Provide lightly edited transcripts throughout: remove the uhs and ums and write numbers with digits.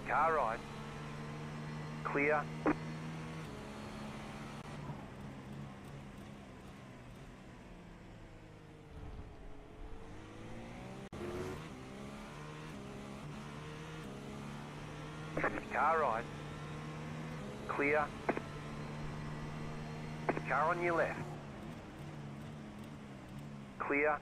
Car right. Clear. Car right. Clear. Car on your left. Clear.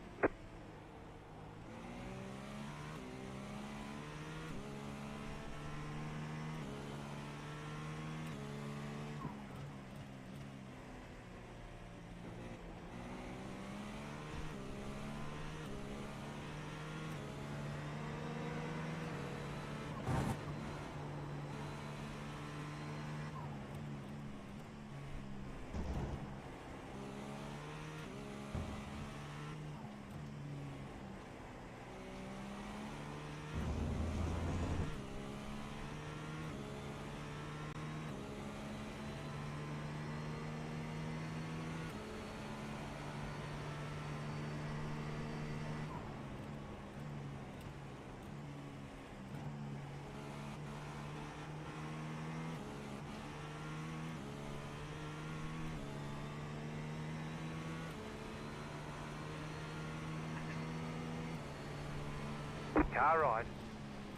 Car right.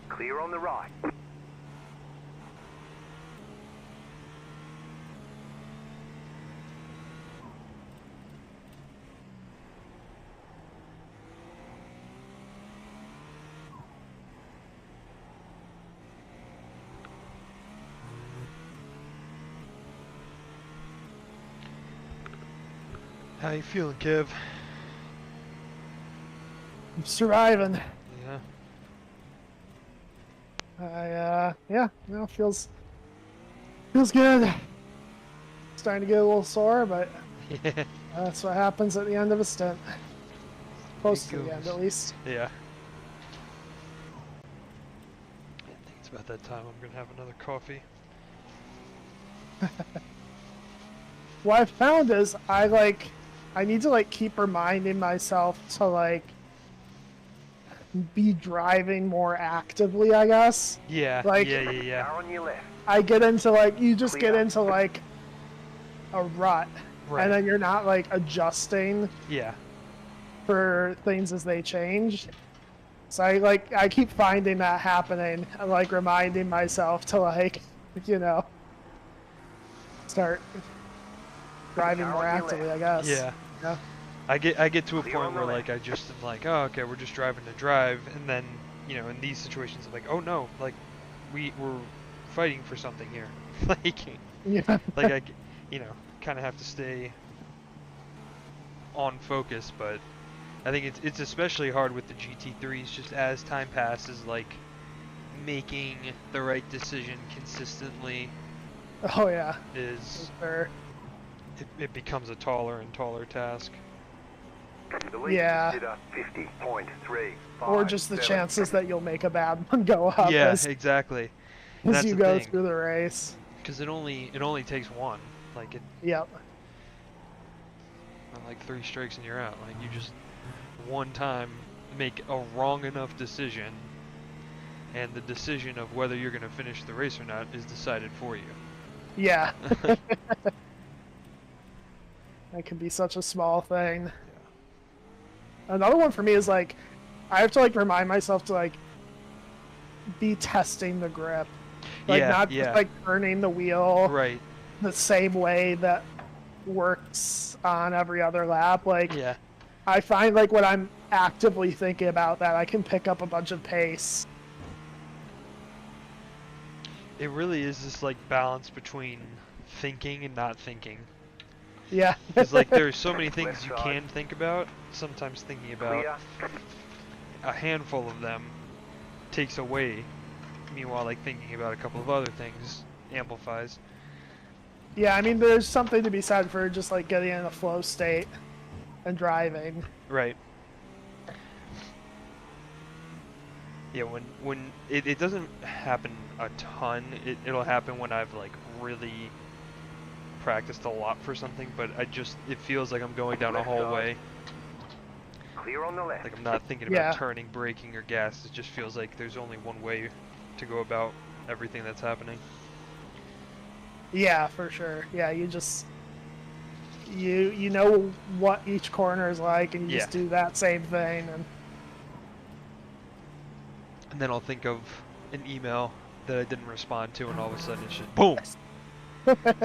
Clear on the right. How you feeling, Kev? I'm surviving. Yeah. Yeah, no, feels good. Starting to get a little sore, but Yeah. that's what happens at the end of a stint. Close to the end, at least. Yeah. I think it's about that time I'm gonna have another coffee. What I've found is I need to keep reminding myself to be driving more actively, I guess. Yeah. Yeah. Car on your left. I get into you just Clear. get into a rut, Right. and then you're not adjusting Yeah. for things as they change. So I keep finding that happening and reminding myself to start driving more actively, I guess. Yeah. Yeah. I get to a Clear point on the where left. I just am like, oh, okay, we're just driving to drive, and then in these situations I'm like, oh no, we're fighting for something here. Yeah. I kind of have to stay on focus, but I think it's especially hard with the GT3s just as time passes, making the right decision consistently Oh yeah. is For sure. it becomes a taller and taller task. The lead Yeah. consider 50.3. Or just the chances that you'll make a bad one go up Yeah, exactly. And as that's you the go thing, through the race. because it only takes one, Yep. not like 3 strikes and you're out. You just one time make a wrong enough decision, and the decision of whether you're going to finish the race or not is decided for you. Yeah. That could be such a small thing. Yeah. Another one for me is I have to remind myself to be testing the grip. Not just turning the wheel Right. the same way that works on every other lap. Yeah. I find when I'm actively thinking about that, I can pick up a bunch of pace. It really is this balance between thinking and not thinking. Yeah. Because there's so many things you can think about. Sometimes thinking about a handful of them takes away. Meanwhile, thinking about a couple of other things amplifies. Yeah, I mean, there's something to be said for just getting in a flow state and driving. Right. Yeah, when it doesn't happen a ton. It'll happen when I've really practiced a lot for something, but it feels like I'm going down a hallway. Clear on the left. I'm not thinking about turning, braking, or gas. It just feels like there's only one way to go about everything that's happening. Yeah, for sure. Yeah, you just you know what each corner is like, and you just do that same thing. And then I'll think of an email that I didn't respond to, and all of a sudden it's just boom,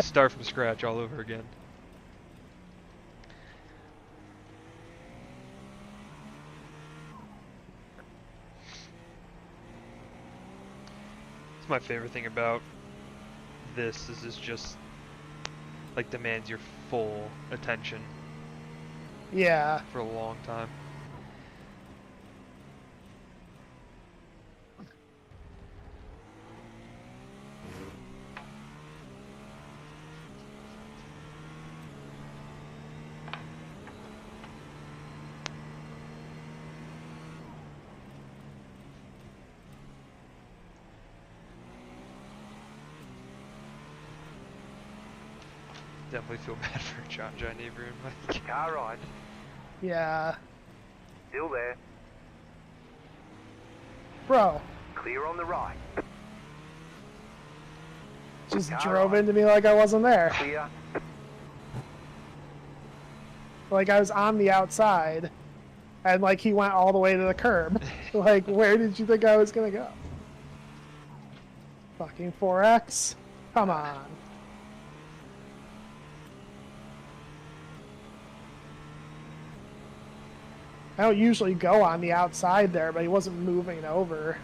start from scratch all over again. It's my favorite thing about this is it's just like demands your full attention. Yeah. For a long time. Definitely feel bad for John Avery and Mike. Car right. Yeah. Still there. Bro. Clear on the right. Just Car drove right. into me like I wasn't there. Clear. Like I was on the outside, and like he went all the way to the curb. Like, where did you think I was gonna go? Fucking 4X? Come on. I don't usually go on the outside there, but he wasn't moving over.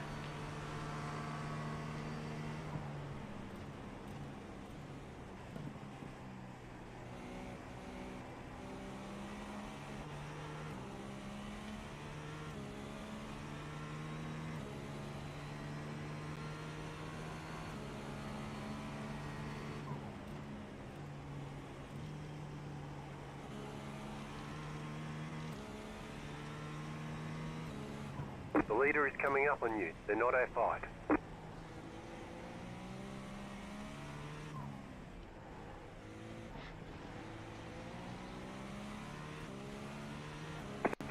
The leader is coming up on you. They're not our fight.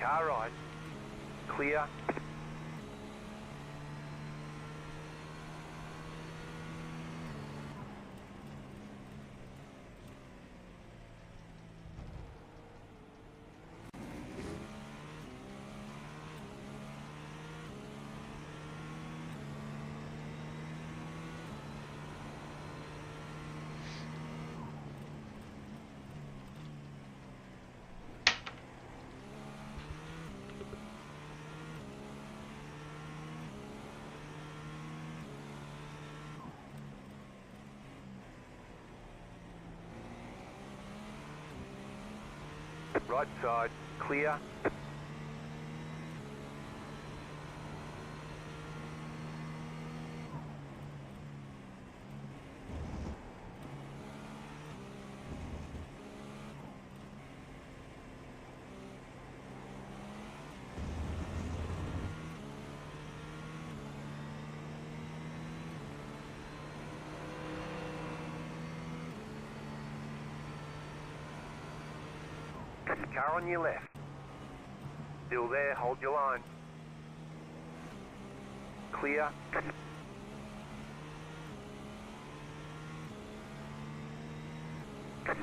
Car right. Clear. Right side. Clear. Car on your left. Still there, hold your line. Clear.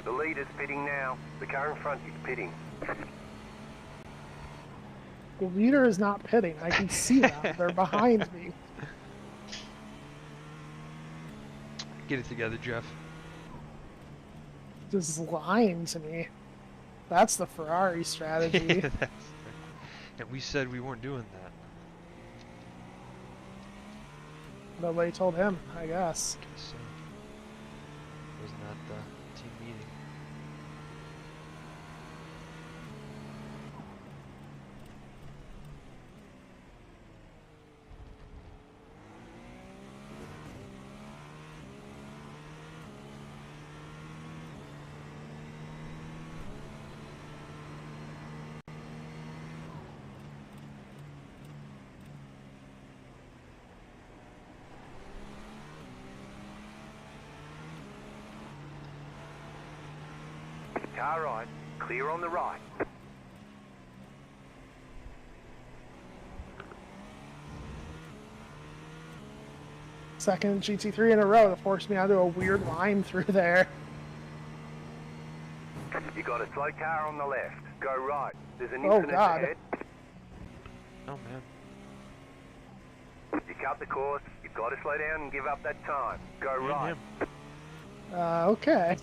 The leader's pitting now. The car in front is pitting. The leader is not pitting. I can see them. They're behind me. Get it together, Jeff. Just lying to me. That's the Ferrari strategy. And we said we weren't doing that. Nobody told him, I guess. So, wasn't that the team meeting? Car right. Clear on the right. Second GT3 in a row to force me onto a weird line through there. You got a slow car on the left. Go right. There's an Oh, infinite God. ahead. Oh man. You cut the course. You've got to slow down and give up that time. Go Me and right. him. Okay.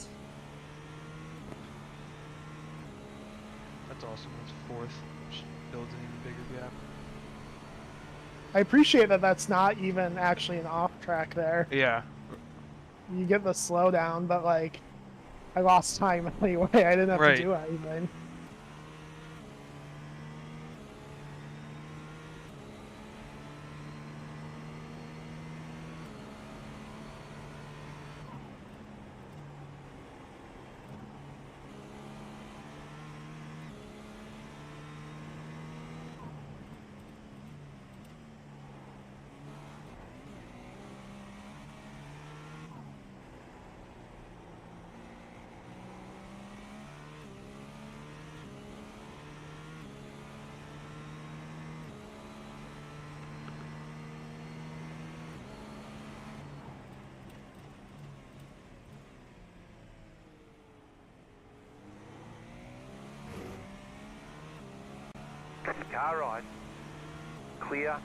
That's awesome. That's fourth. Which builds an even bigger gap. I appreciate that that's not even actually an off track there. Yeah. You get the slowdown, but like, I lost time anyway. I didn't have Right. to do anything. Car right. Clear.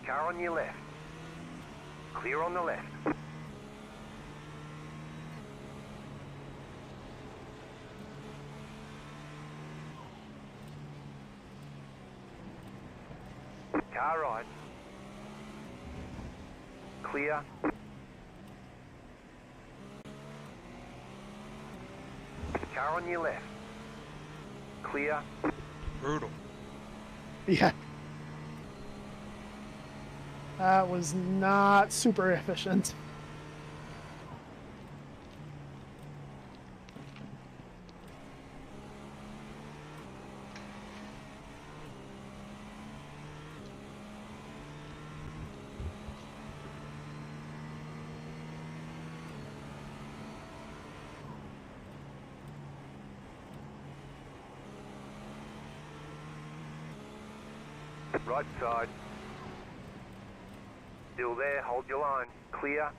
Car on your left. Clear on the left. Car right. Clear. Car on your left. Clear. Brutal. Yeah. That was not super efficient. Right side. Still there, hold your line. Clear.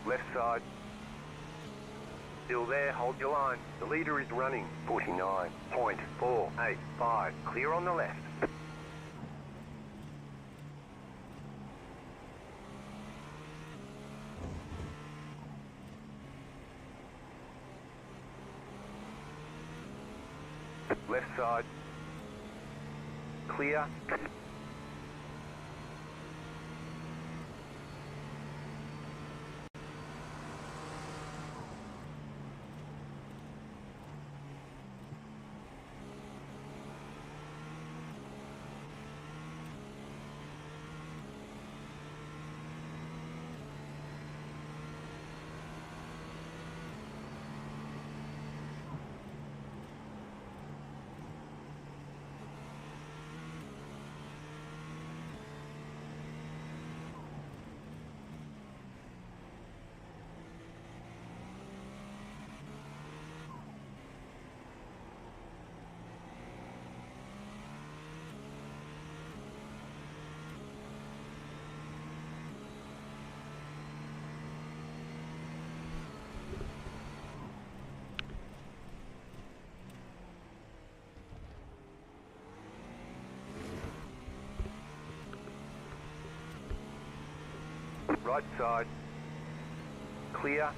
Left side. Still there, hold your line. The leader is running. 49.485. Clear on the left. Left side. Clear. Right side. Clear.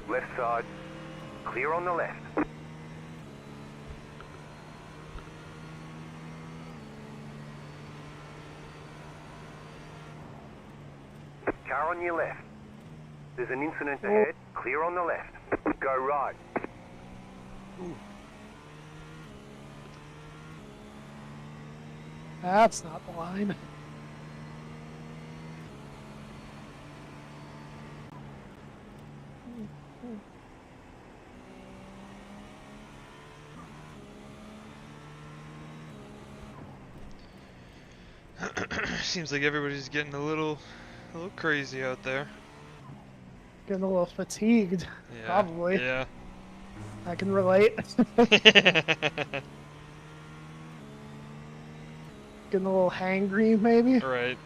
Left side. Clear on the left. Car on your left. There's an incident ahead. Clear on the left. Go right. Ooh. That's not the line. Seems like everybody's getting a little crazy out there. Getting a little fatigued, Yeah. probably. Yeah. I can relate. Getting a little hangry, maybe. Right.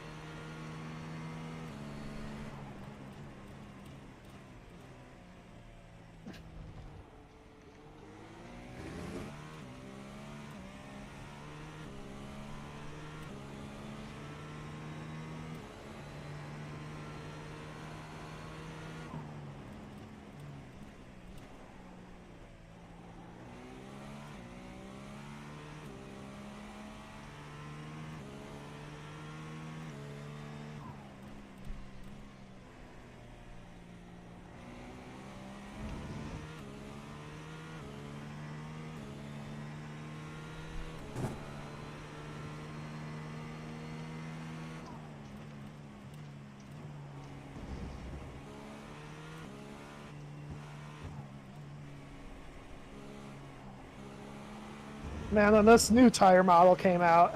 Man, when this new tire model came out,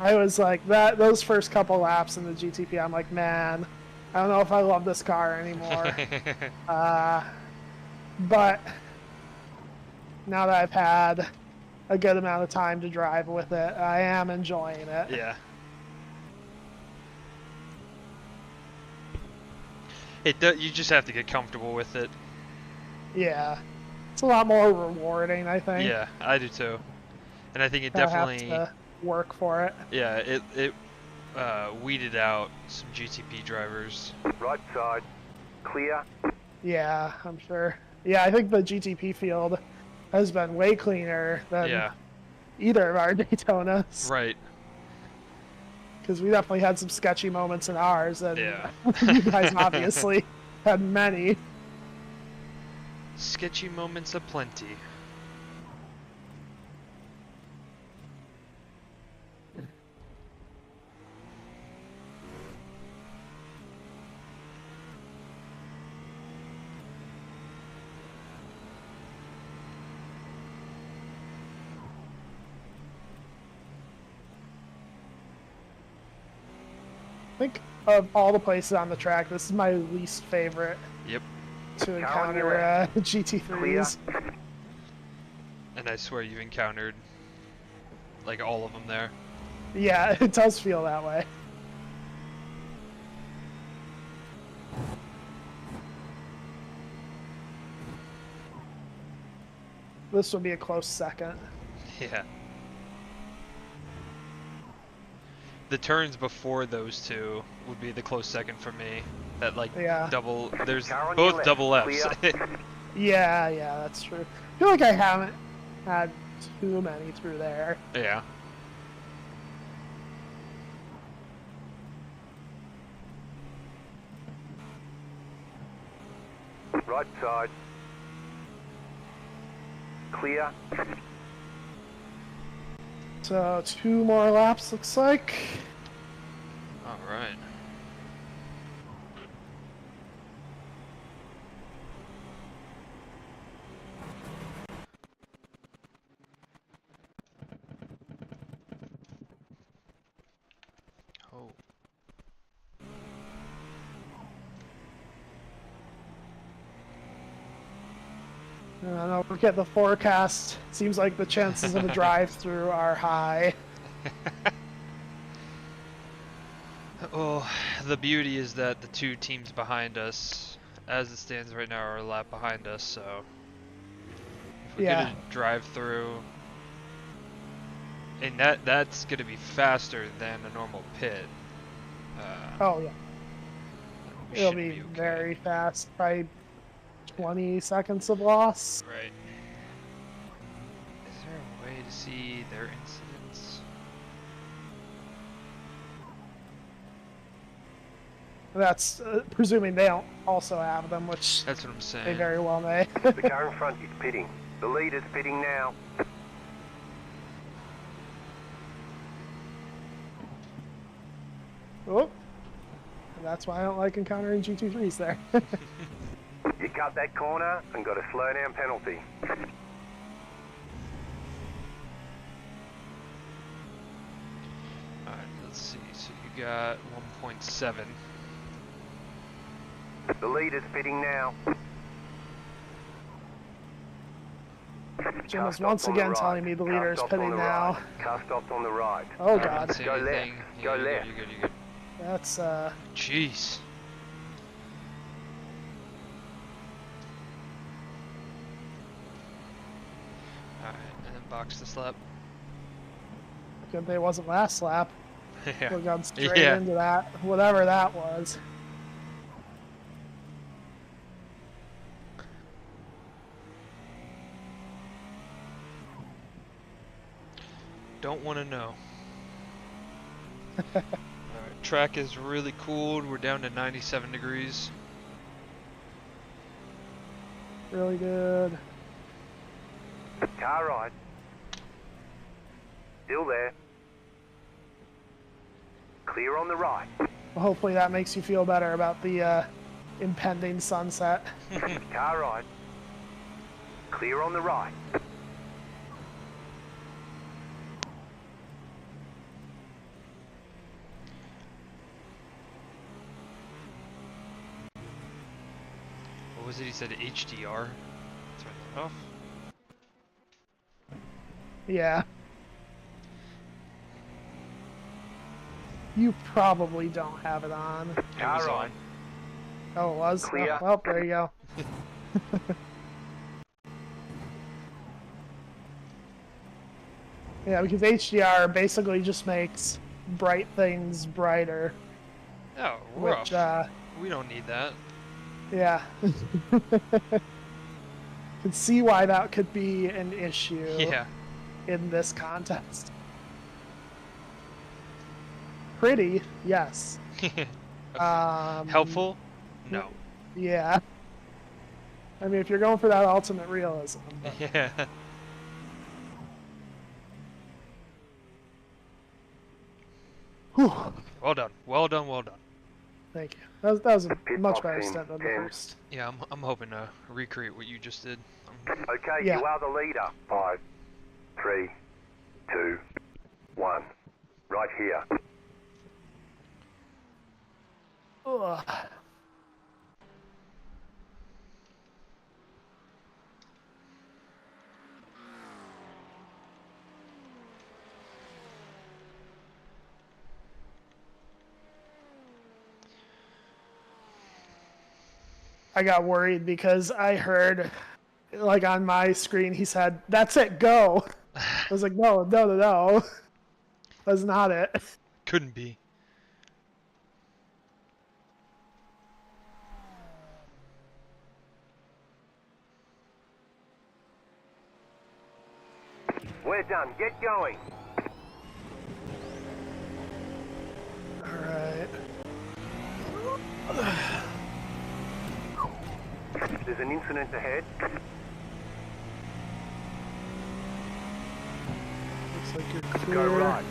I was like, those first couple laps in the GTP, I'm like, man, I don't know if I love this car anymore. But now that I've had a good amount of time to drive with it, I am enjoying it. Yeah. You just have to get comfortable with it. Yeah. It's a lot more rewarding, I think. Yeah, I do too. And I think it I definitely have to work for it. Yeah, it weeded out some GTP drivers. Right side. Clear. Yeah, I'm sure. Yeah, I think the GTP field has been way cleaner than either of our Daytonas. Right. Because we definitely had some sketchy moments in ours, and Yeah. you guys obviously had many. Sketchy moments aplenty. think of all the places on the track, this is my least favorite Yep. to Car on your encounter left. GT3s. And I swear you've encountered like all of them there. Yeah, it does feel that way. This will be a close second. Yeah. The turns before those two would be the close second for me. That like Yeah. double. There's Car on both your double left. Fs. Yeah, that's true. I feel like I haven't had too many through there. Yeah. Right side. Clear. So 2 more laps looks like. All right. Oh. I don't know, look at the forecast. Seems like the chances of a drive-through are high. Well, the beauty is that the two teams behind us, as it stands right now, are a lap behind us. So if we Yeah. get a drive-through, and that's gonna be faster than a normal pit. Oh yeah, We it'll should be okay. very fast. Probably 20 seconds of loss. Right. Is there a way to see their incidents? That's presuming they don't also have them, which That's what I'm they saying. very well may. The car in front is pitting. The leader's pitting now. Oh, that's why I don't like encountering GT3s there. You cut that corner and got a slow down penalty. Alright, let's see. So you got 1.7. The leader's pitting now. Jim Car is stopped once on the again right. telling me the Car leader is stopped on pitting the now. right. Car stopped on the right. Oh I didn't god, see Go anything. left. Yeah, Go you're left. Good, you're good, you're good. that's Jeez. Alright, and then box this lap. good they wasn't last lap. Yeah. We're going straight Yeah. into that, whatever that was. Don't want to know. Alright, track is really cooled. We're down to 97 degrees. Really good. Car right. Still there. Clear on the right. Well, hopefully that makes you feel better about the impending sunset. Car right. Clear on the right. What was it? He said HDR. Turn that off. Yeah. You probably don't have it on. It was Car on. right. Oh, it was? Clear. Oh, well, there you go. Yeah, because HDR basically just makes bright things brighter, Oh, rough. which, We don't need that. yeah. Can see why that could be an issue Yeah. in this contest. Pretty, yes. Helpful? No. Yeah. I mean, if you're going for that ultimate realism. But Yeah. whew, Well done. Well done. Well done. thank you. That was a Pit much box better in stint than the 10. first. Yeah, I'm hoping to recreate what you just did. Okay, Yeah. you are the leader. 5, 3, 2, 1. Right here. Ugh. I got worried because I heard, like on my screen, he said, "That's it, go." I was like, no. That's not it. Couldn't be. We're done. Get going. Alright. There's an incident ahead. Looks like you're Go clear. right.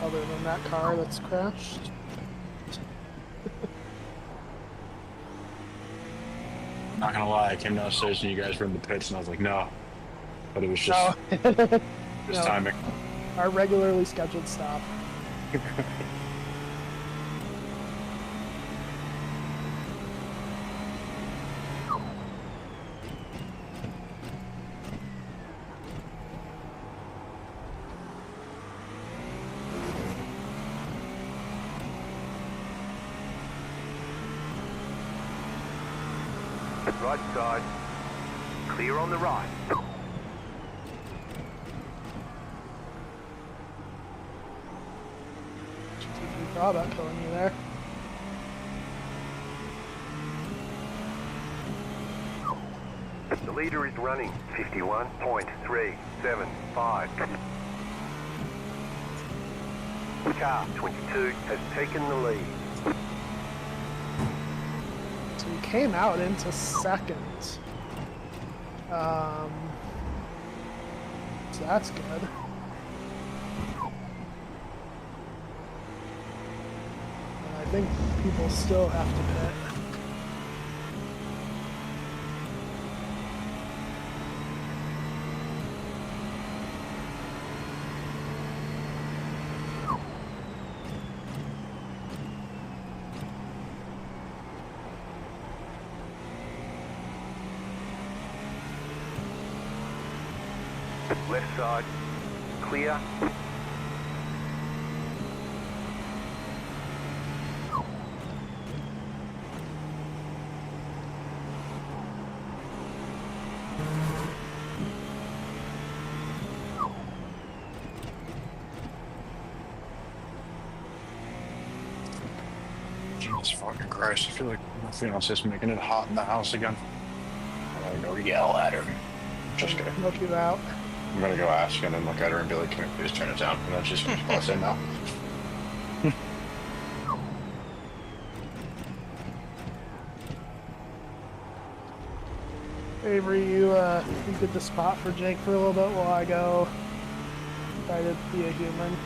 Other than that car that's crashed. Not gonna lie, I came downstairs and you guys were in the pits, and I was like, no. But it was just No. just No. timing. Our regularly scheduled stop. Right side. Clear on the right. GT3 thought about killing you there. The leader is running 51.375. Car 22 has taken the lead. So he came out into second. So that's good. And I think people still have to pit. Left side. Clear. Jesus fucking Christ, I feel like my fiance's making it hot in the house again. I'm gonna go yell at her. Just kidding. Look you out. I'm gonna go ask and then look at her and be like, can we please turn it down? And then she's gonna bust in now. Avery, you get the spot for Jake for a little bit while I go try to be a human.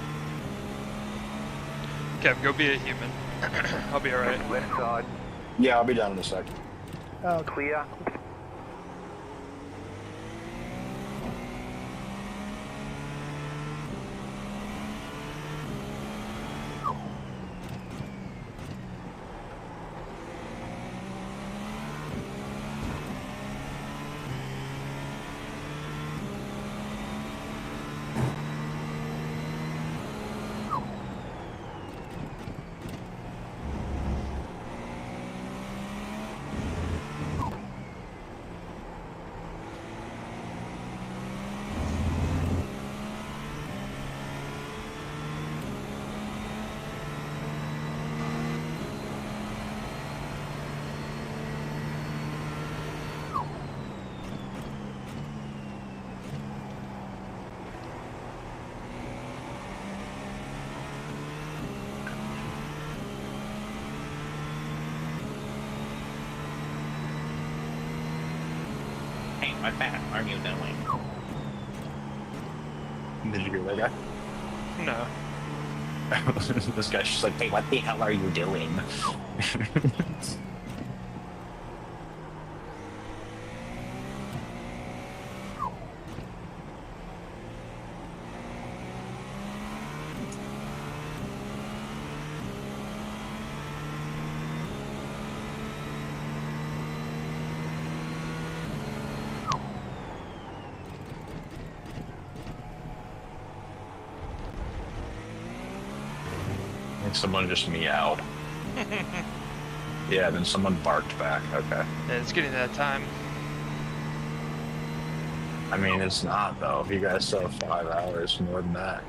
Kev, go be a human. I'll be alright. Left side. Yeah, I'll be down in a sec. Oh, Clear. Hey, what the hell are you doing? Did you hear that guy? No. This guy's just like, Hey, what the hell are you doing? think someone just meowed. Yeah, then someone barked back. Okay. Yeah, it's getting that time. I mean, it's not, though. You guys still have 5 hours more than that.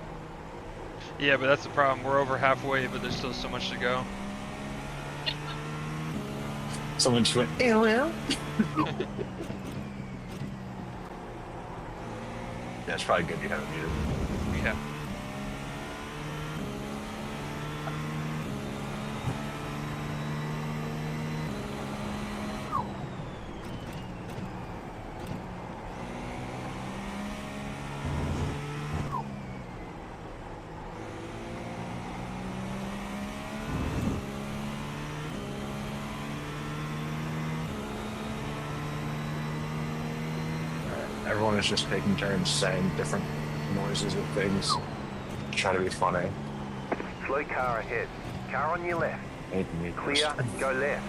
Yeah, but that's the problem. We're over halfway, but there's still so much to go. Someone just went, ew, ew. Yeah, it's probably good you have it muted. Yeah. Everyone is just taking turns saying different noises of things. Try to be funny. Slow car ahead. Car on your left. Clear, go left.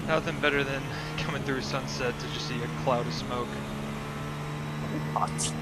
Nothing better than coming through sunset to just see a cloud of smoke. Hot.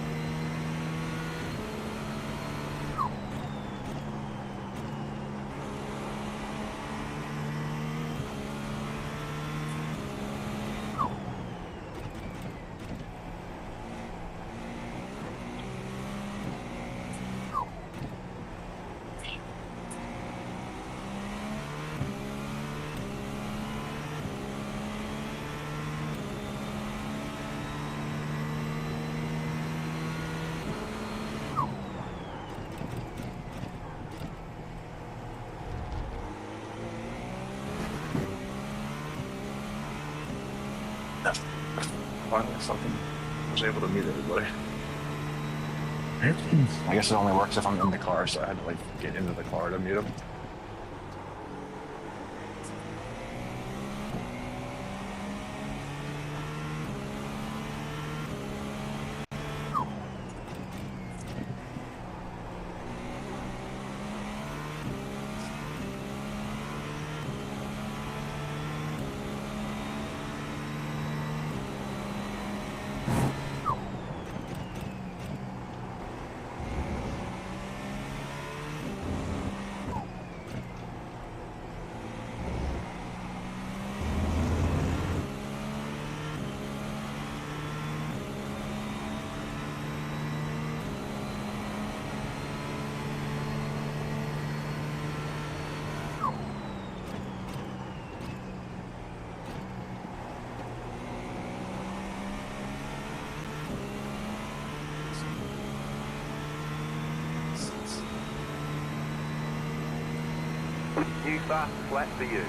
Finally, something was able to meet everybody. I guess it only works if I'm in the car, so I had to like get into the car to meet him. New fast flat for you.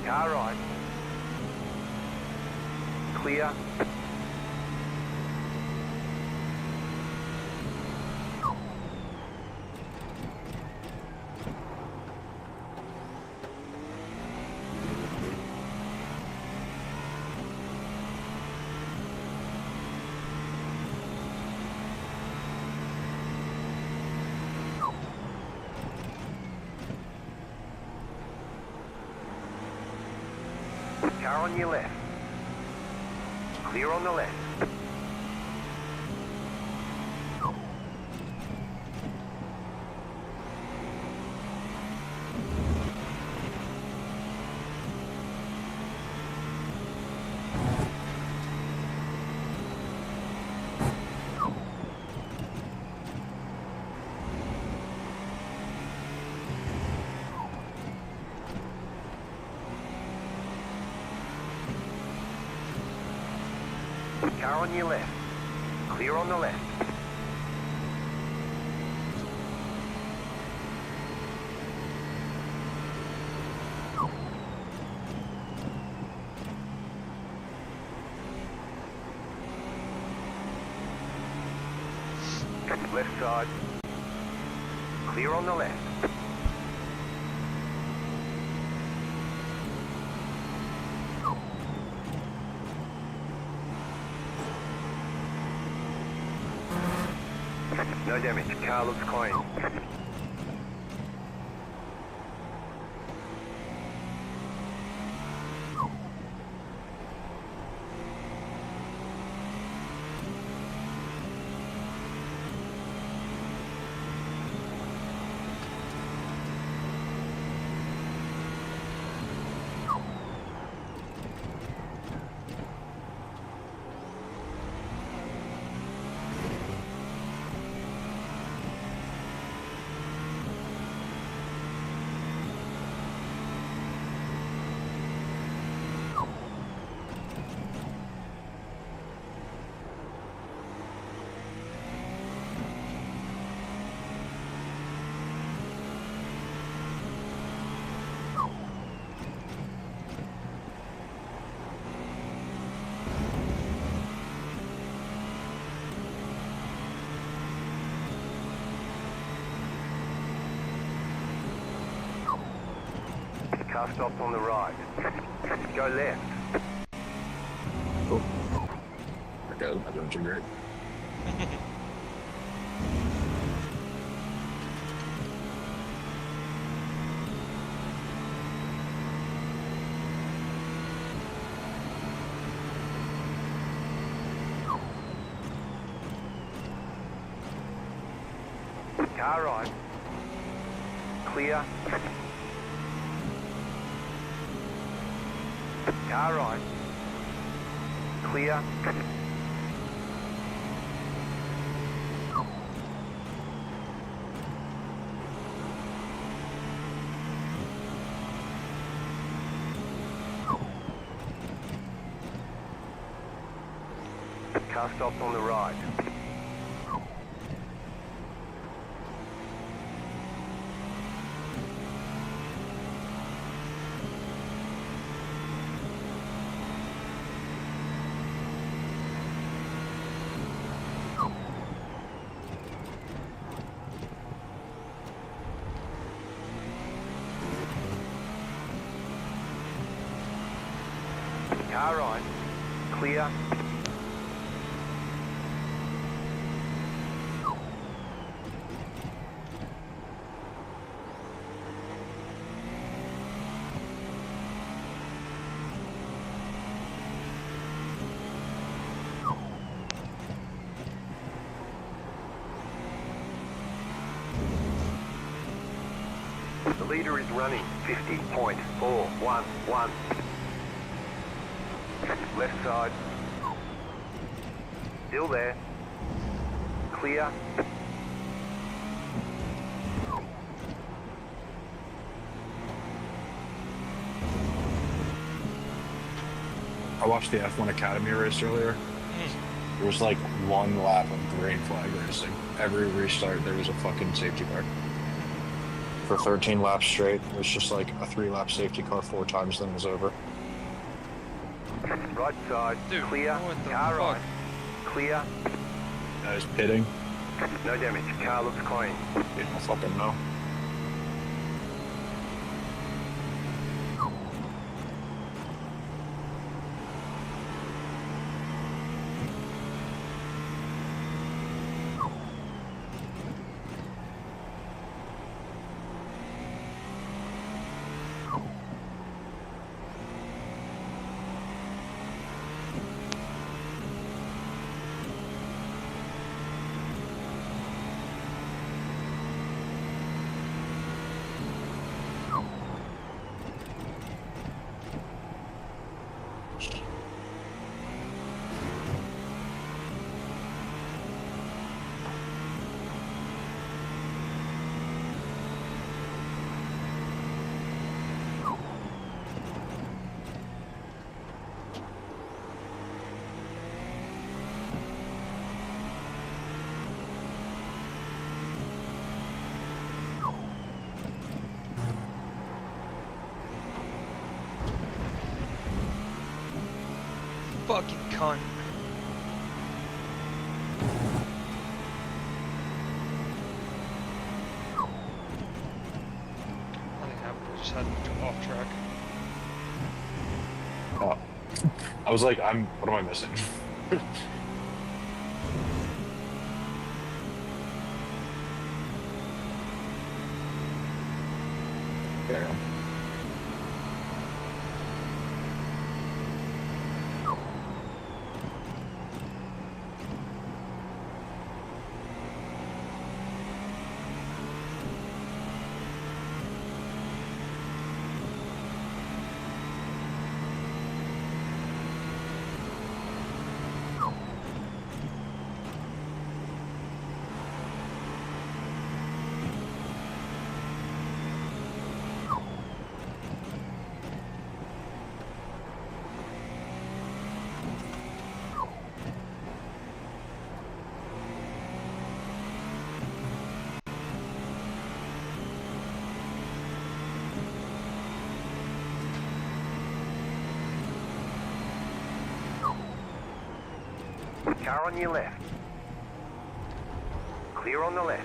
Car right. Clear. Car on your left. Clear on the left. Car on your left. Clear on the left. Left side. Clear on the left. No damage. Car looks clean. Car stopped on the right. Go left. Oh. Okay, I'm not doing too great. Car right. Clear. Car right. Clear. Car stopped on the right. Car right. Clear. The leader is running 50.411. Left side. Still there. Clear. I watched the F1 Academy race earlier. There was like one lap of green flag racing. Every restart, there was a fucking safety car. For 13 laps straight, it was just like a 3-lap safety car 4 times, then it was over. Right side. Dude, Clear. what the Car fuck? right. Clear. I was pitting. No damage. Car looks clean. You don't fucking know. Fucking cunt. Nothing happened, I just had to off track. Oh. I was like, what am I missing? Yeah. Car on your left. Clear on the left.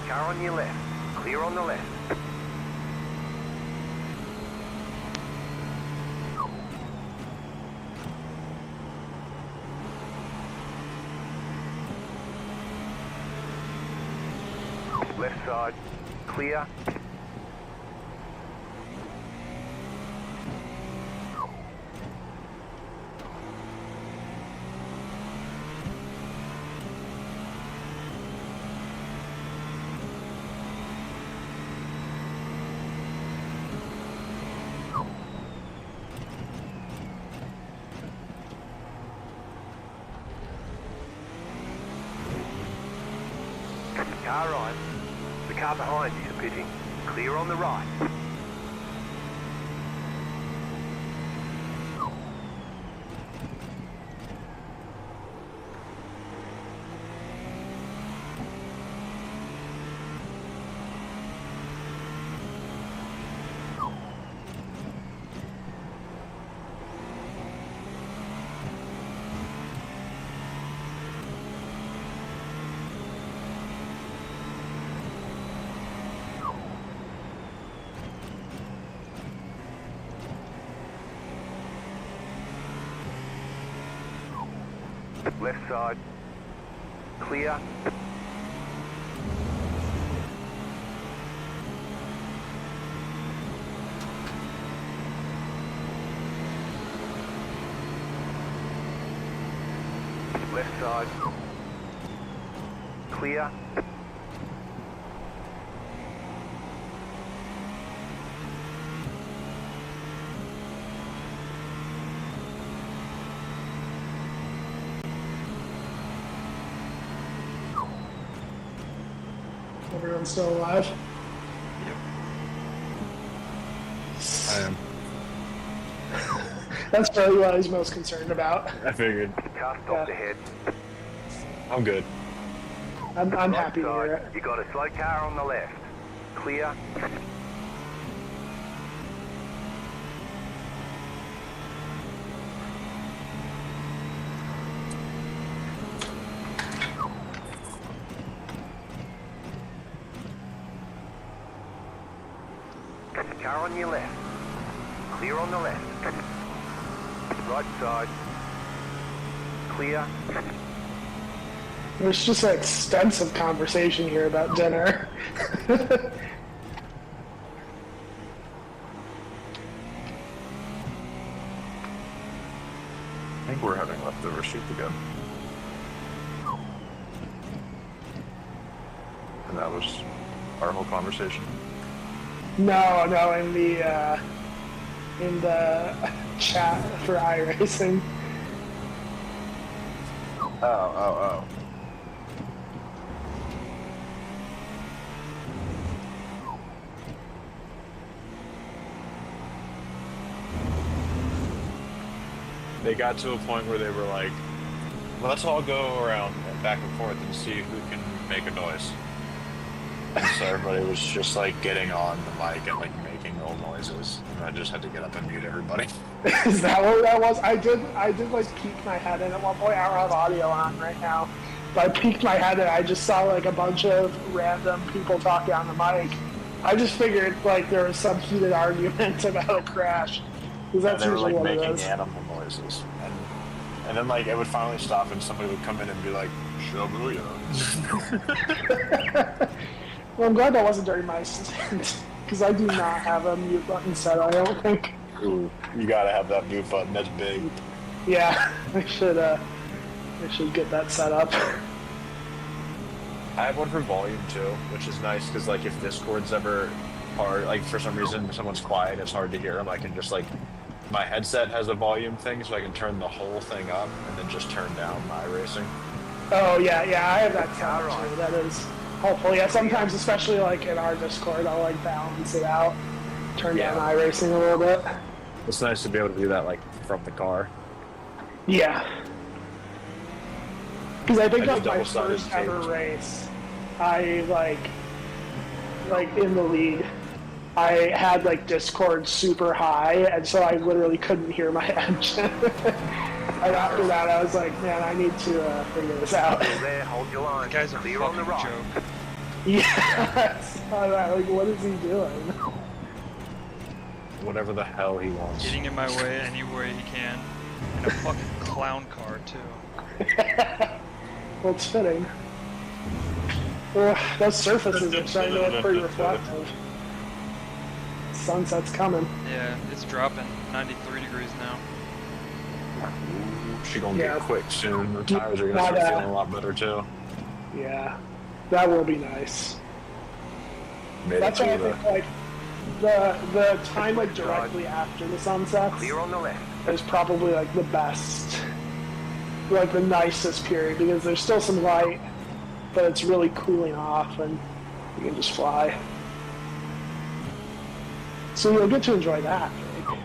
Car on your left. Clear on the left. Left side. Clear. Car right. The car behind you is pitting. Clear on the right. Left side. Clear. Left side. Clear. Everyone's still alive. I am. That's probably what I was most concerned about. I figured. Car stopped Yeah. ahead. I'm good. I'm Right happy to hear side. it. You got a slow car on the left. Clear. Car on your left. Clear on the left. Right side. Clear. There's just an extensive conversation here about dinner. think we're heading left over street again. And that was our whole conversation. No, in the chat for iRacing. Oh. They got to a point where they were like, let's all go around and back and forth and see who can make a noise. And so everybody was just like getting on the mic and like making little noises. And I just had to get up and mute everybody. Is that what that was? I did like peek my head in at one point. I don't have audio on right now, but I peeked my head and I just saw like a bunch of random people talking on the mic. I just figured like there was some heated argument about a crash. Because that's they were usually like what it making is. animal noises. And then like it would finally stop and somebody would come in and be like, Shabuya. Well, I'm glad that wasn't during my stint, because I do not have a mute button set, I don't think. Ooh, you gotta have that mute button, that's big. Yeah, I should get that set up. I have one for volume too, which is nice because like if Discord's ever hard, like for some reason someone's quiet, it's hard to hear them. I can just like my headset has a volume thing, so I can turn the whole thing up and then just turn down my iRacing. Oh yeah, I have that set up too. That is helpful. Yeah, sometimes, especially like in our Discord, I'll like balance it out, turn down iRacing a little bit. It's nice to be able to do that like from the car. Yeah. Because I think I of do my double-sided first ever tapes. race, I like in the lead, I had like Discord super high, and so I literally couldn't hear my engine. And after that, I was like, man, I need to figure this out. Still there, hold your line. The guy's a Clear on the fucking right. joke. Yes. Like, what is he doing? Whatever the hell he wants. Getting in my way any way he can. In a fucking clown car, too. Well, it's fitting. Ugh, those surfaces are starting to look pretty reflective. Sunset's coming. Yeah, it's dropping. 93 degrees now. She gonna Yeah. get quick soon. The tires are gonna Not start bad. feeling a lot better too. Yeah, that will be nice. Made it That's why I to think like the time like directly after the sunsets Clear on the left. is probably like the best, like the nicest period, because there's still some light, but it's really cooling off and you can just fly. So you'll get to enjoy that. Like.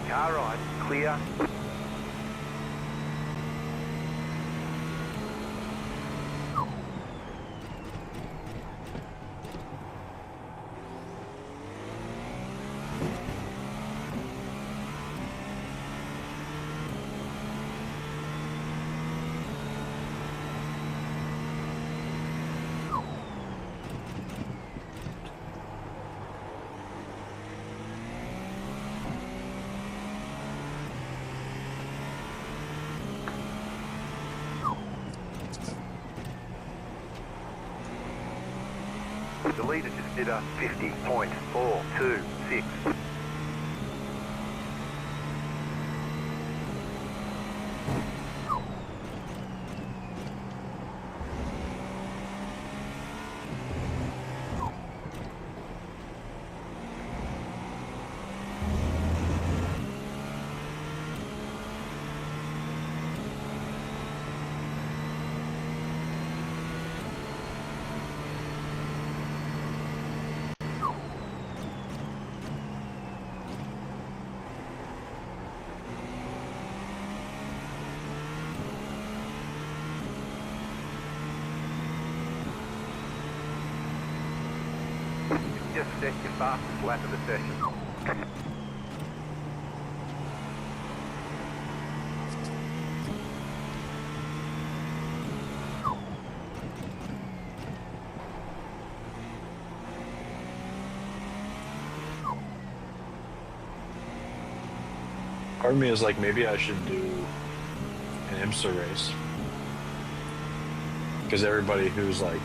Car right. Clear. The leader just did a 50.426. Just set your fastest lap of the session. Part of me is like, maybe I should do an IMSA race Because everybody who's like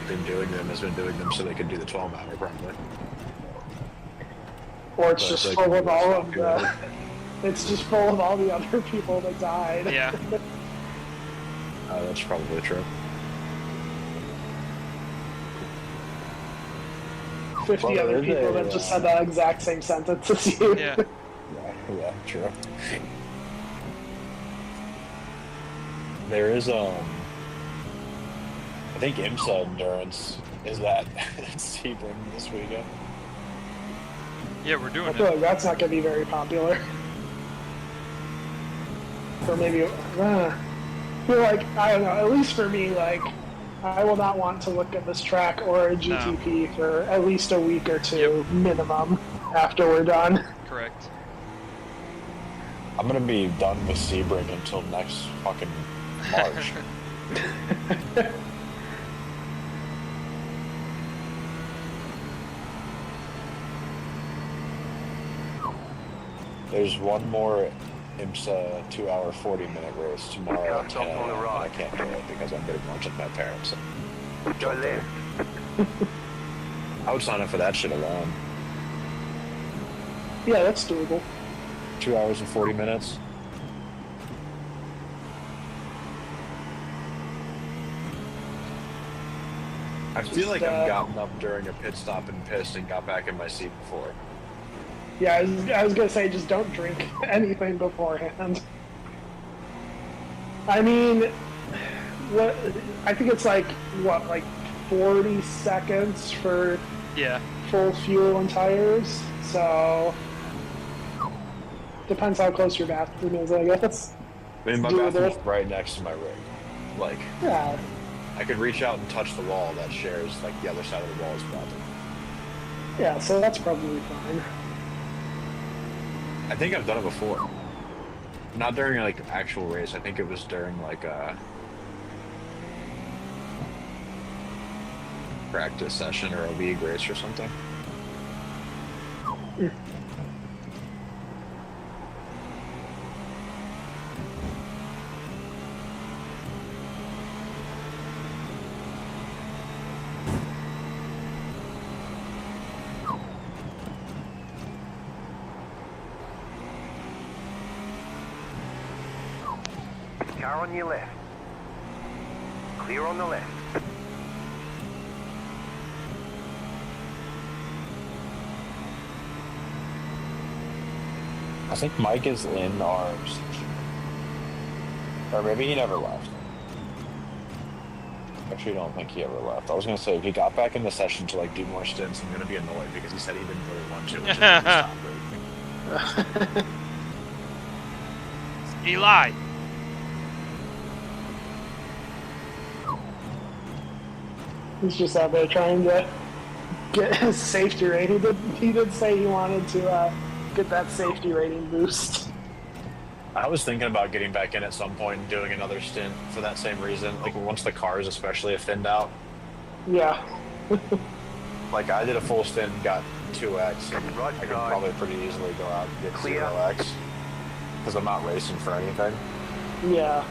been doing them has been doing them so they can do the 12-hour probably. Or it's But just they full can of do all a of stock the. order. It's just full of all the other people that died. Yeah. That's probably true. 50 Well, other there is people a, that just said the exact same sentence as you. Yeah. Yeah, true. There is I think IMSA endurance is at Sebring this weekend. Yeah, we're I doing feel it. like that's not going to be very popular. Or maybe, I feel like, I don't know, at least for me, like, I will not want to look at this track or a GTP for at least a week or two minimum after we're done. Correct. I'm gonna be done with Sebring until next fucking March. There's one more IMSA 2-hour 40-minute race tomorrow at 10 on the a.m. right. I can't do it because I'm getting lunch with my parents. Go left. I would sign up for that shit alone. Yeah, that's doable. 2 hours and 40 minutes. I feel like I've gotten up during a pit stop and pissed and got back in my seat before. Yeah, I was going to say, just don't drink anything beforehand. I mean, what? I think it's like, what, like 40 seconds for Yeah. full fuel and tires, so depends how close your bathroom is, I guess. I mean, my Doable. bathroom's right next to my rig. Like, Yeah, I could reach out and touch the wall that shares, like, the other side of the wall's bathroom. yeah, so that's probably fine. I think I've done it before. Not during, like, actual race. I think it was during, like, a practice session or a league race or something. Car on your left. Clear on the left. I think Mike is in arms. Or maybe he never left. Actually, I don't think he ever left. I was going to say, if he got back in the session to, like, do more stints, I'm going to be annoyed because he said he didn't really want to. Which is stop racing. Eli. He's just out there trying to get his safety rating. He did say he wanted to get that safety rating boost. I was thinking about getting back in at some point and doing another stint for that same reason. Like, once the cars especially have thinned out. Yeah. Like, I did a full stint and got 2x, and Right I could side. probably pretty easily go out and get Clear. 0x. Because I'm not racing for anything. Yeah.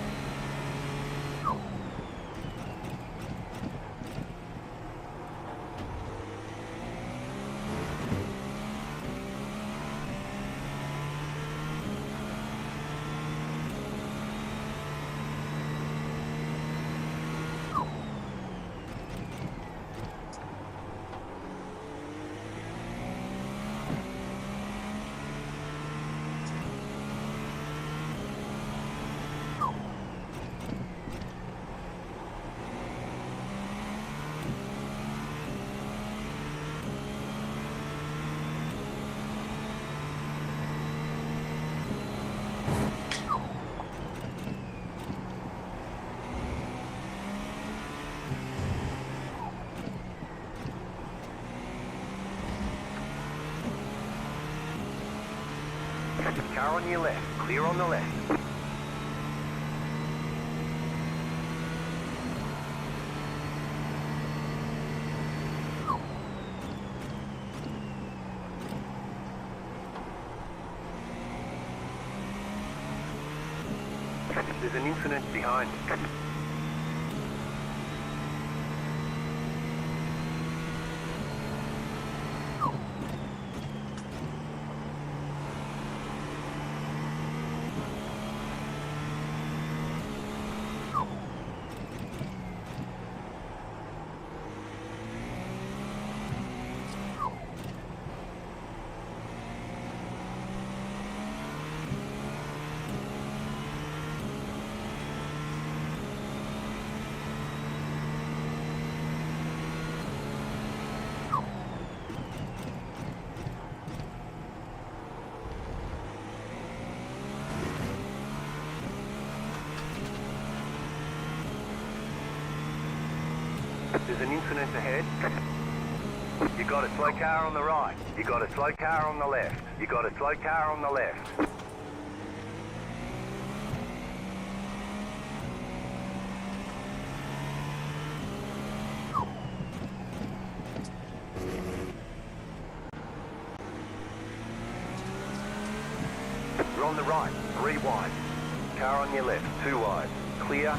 Car on your left. Clear on the left. There's an incident behind. There's an incident ahead. You got a slow car on the right. You got a slow car on the left. You got a slow car on the left. You're on the right, 3 wide. Car on your left, 2 wide. Clear.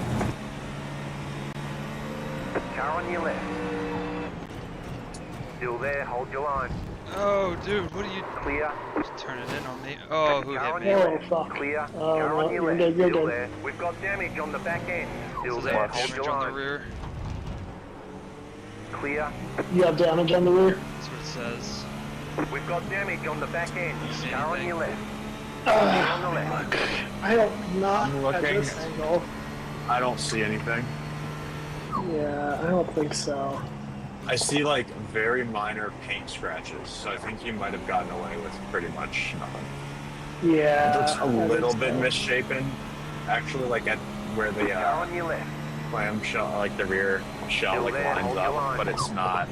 Car on your left. Still there, hold your line. Oh, dude, what are you... Clear. Just turn it in on me. Oh, who Car hit on me? your Oh, left. fuck. Clear. Oh, Car on no, your you're left. good, you're Still good. there. We've got damage on the back end. Still Does there, that have hold damage your on the line. rear? Clear. You have damage on the rear? That's what it says. We've got damage on the back end. See Car on anything? your left. On the left. I don't, not I'm at looking. this angle. I don't see anything. Yeah, I don't think so. I see like very minor paint scratches, so I think you might have gotten away with pretty much nothing. Yeah. It looks a I think little bit so. misshapen, actually, like at where the Car on your left. clam shell, like the rear shell, Still like there, lines hold your up, line. but it's not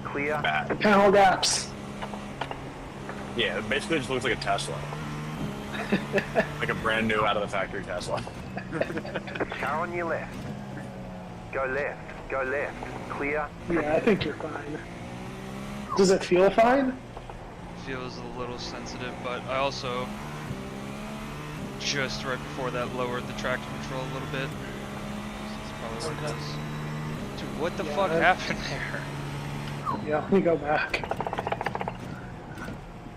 Clear. bad. Panel gaps. Yeah, it basically just looks like a Tesla, like a brand new out of the factory Tesla. Car on your left. Go left. Go left. Clear. Yeah, I think you're fine. Does it feel fine? Feels a little sensitive, but I also just right before that lowered the traction control a little bit. That's probably what it is. Dude, what the Yeah, fuck that- happened there? Yeah, let me go back.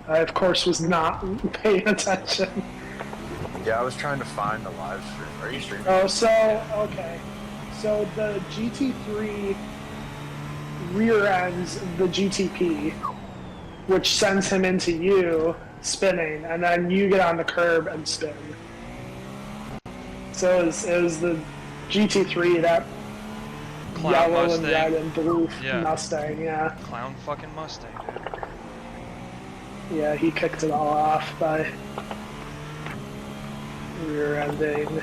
I, of course, was not paying attention. Yeah, I was trying to find the live stream. Are you streaming? Oh, so, okay. So the GT3 rear ends the GTP, which sends him into you, spinning, and then you get on the curb and spin. So it was the GT3, that Clown yellow and Mustang. red and blue Yeah. Mustang, yeah. Clown fucking Mustang, dude. Yeah, he kicked it all off by rear ending.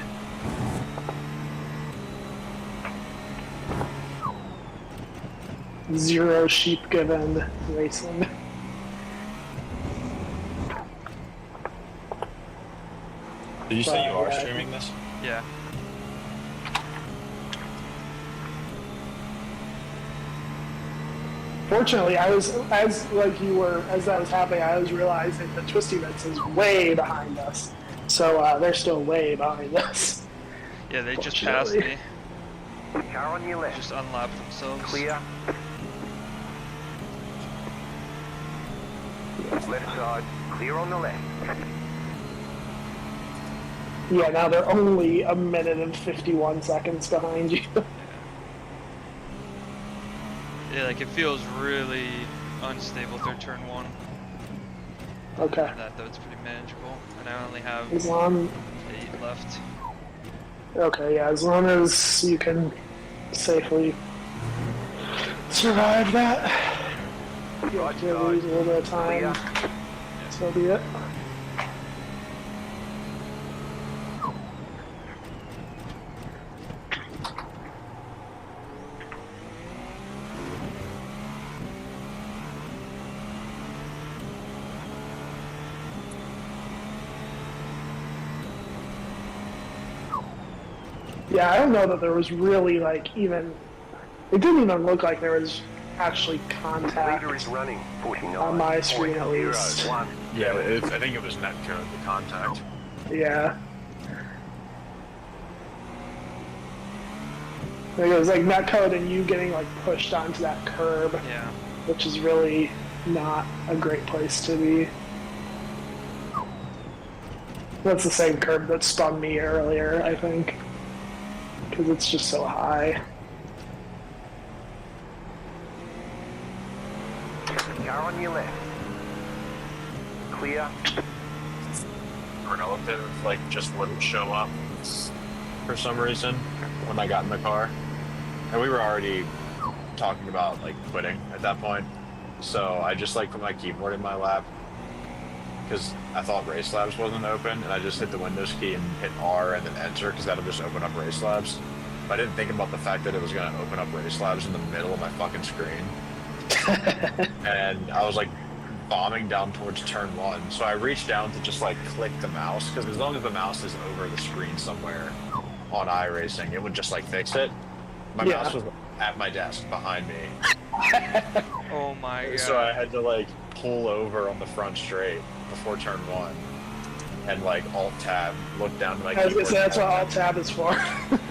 Zero sheep given racing. Did you say you are Yeah. streaming this? Yeah. Fortunately, I was as that was happening, I was realizing the Twisty Bits is way behind us. So they're still way behind us. Yeah, they just passed me. Car on your left. Just unlapped themselves. Clear. Left side. Clear on the left. Yeah, now they're only a minute and 51 seconds behind you. Yeah, like it feels really unstable through turn 1. Okay. And that though, it's pretty manageable. And I only have As long 8 left. Okay, yeah, as long as you can safely survive that. You have to lose a little bit of time. So be it. Yeah, I don't know that there was really like even. It didn't even look like there was actually contact Leader is running. 49. on my screen at 0, least. 1. Yeah, I think it was netcode, the contact. Yeah. Like, it was like netcode and you getting like pushed onto that curb, Yeah. which is really not a great place to be. That's the same curb that spun me earlier, I think, because it's just so high. Car on your left. Clear. Renault pit like just wouldn't show up for some reason when I got in the car, and we were already talking about like quitting at that point. So I just like put my keyboard in my lap because I thought Race Labs wasn't open, and I just hit the Windows key and hit R and then Enter because that'll just open up Race Labs. But I didn't think about the fact that it was going to open up Race Labs in the middle of my fucking screen. And I was like bombing down towards turn 1, so I reached down to just like click the mouse, because as long as the mouse is over the screen somewhere on iRacing, it would just like fix it. My mouse was at my desk behind me. Oh my god. So I had to like pull over on the front straight before turn 1 and like alt tab, look down to my I was keyboard. gonna say that's what alt tab is for.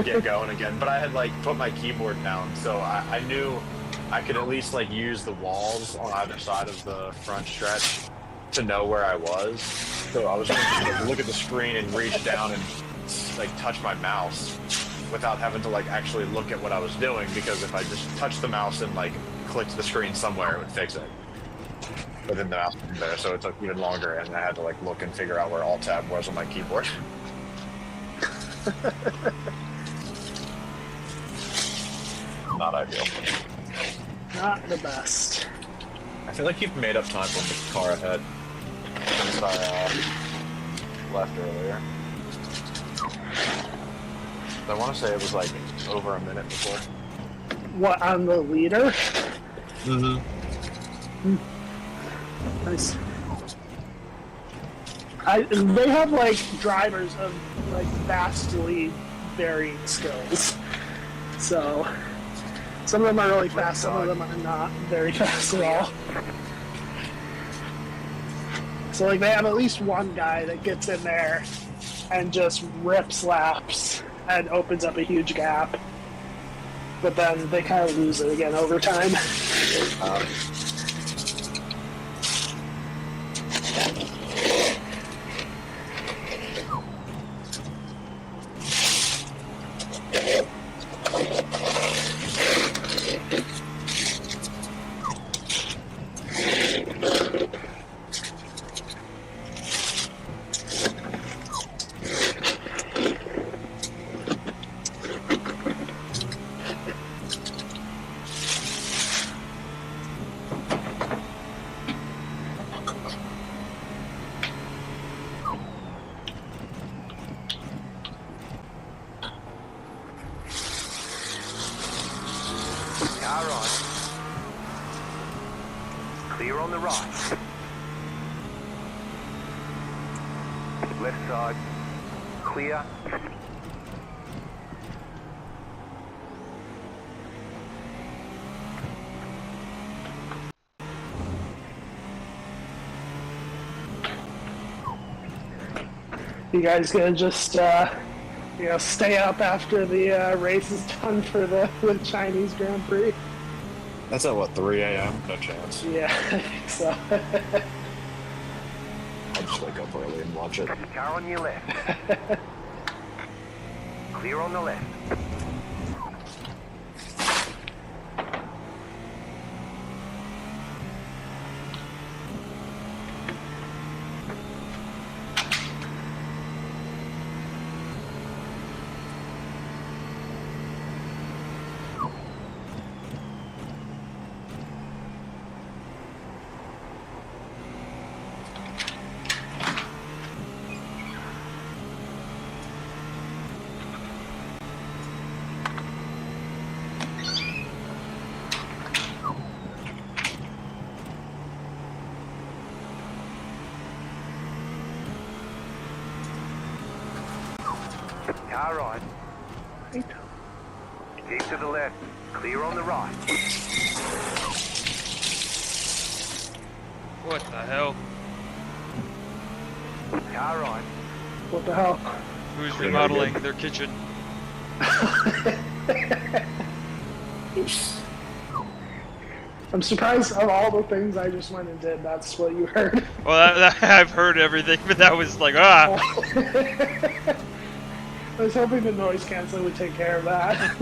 Get going again. But I had like put my keyboard down, so I knew I could at least like use the walls on either side of the front stretch to know where I was. So I was going to just like, look at the screen and reach down and like touch my mouse without having to like actually look at what I was doing, because if I just touched the mouse and like clicked the screen somewhere, it would fix it. But then the mouse wasn't there, so it took even longer, and I had to like look and figure out where alt tab was on my keyboard. Not ideal. Not the best. I feel like you've made up time from the car ahead since I left earlier. I want to say it was like over a minute before. What, on the leader? Mm-hmm. Nice. They have like drivers of like vastly varying skills. So some of them are really fast, some of them are not very fast at all. So like they have at least one guy that gets in there and just rips laps and opens up a huge gap. But then they kind of lose it again over time. Car on. Clear on the right. Left side. Clear. You guys gonna just stay up after the race is done for the Chinese Grand Prix? That's at what, 3 a.m.? No chance. Yeah, I think so. I'll just wake up early and watch it. Car on your left. Clear on the left. Car on. Right. Keep to the left. Clear on the right. What the hell? Car on. What the hell? Who's remodeling their kitchen? I'm surprised of all the things I just went and did, that's what you heard. Well, I've heard everything, but that was like, ah. I was hoping the noise canceling would take care of that.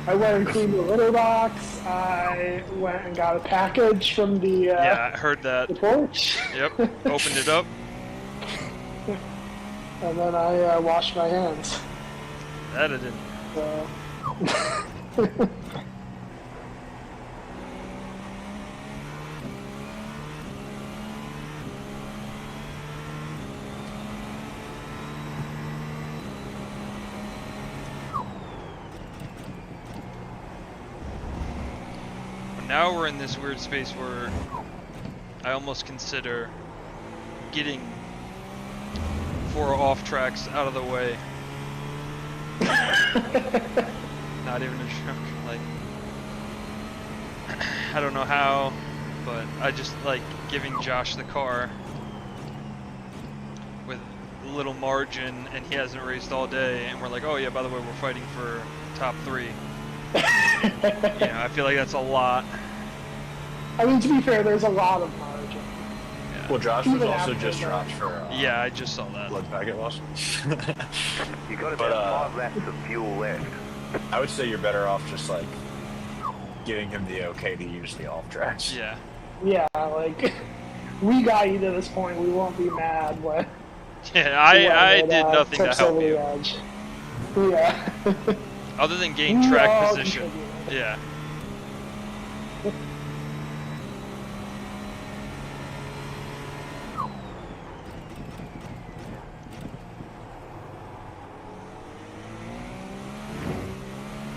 I went and cleaned the litter box. I went and got a package from the Yeah, I heard that. the porch. Yep, opened it up. And then I washed my hands. That I didn't. So. Now we're in this weird space where I almost consider getting 4 off tracks out of the way. Not even a joke. Like, I don't know how, but I just like giving Josh the car with little margin, and he hasn't raced all day, and we're like, oh yeah, by the way, we're fighting for top 3. I feel like that's a lot. I mean, to be fair, there's a lot of margin. Yeah. Well, Josh was Even also after just that. dropped for Yeah, I just saw that. blood packet loss. You got But, about 5 laps of fuel left. I would say you're better off just like giving him the okay to use the off tracks. Yeah. Yeah, like, we got you to this point, we won't be mad when... Yeah, I did nothing to tips help over you. the edge. Yeah. Other than gain We track all position. contributed. Yeah.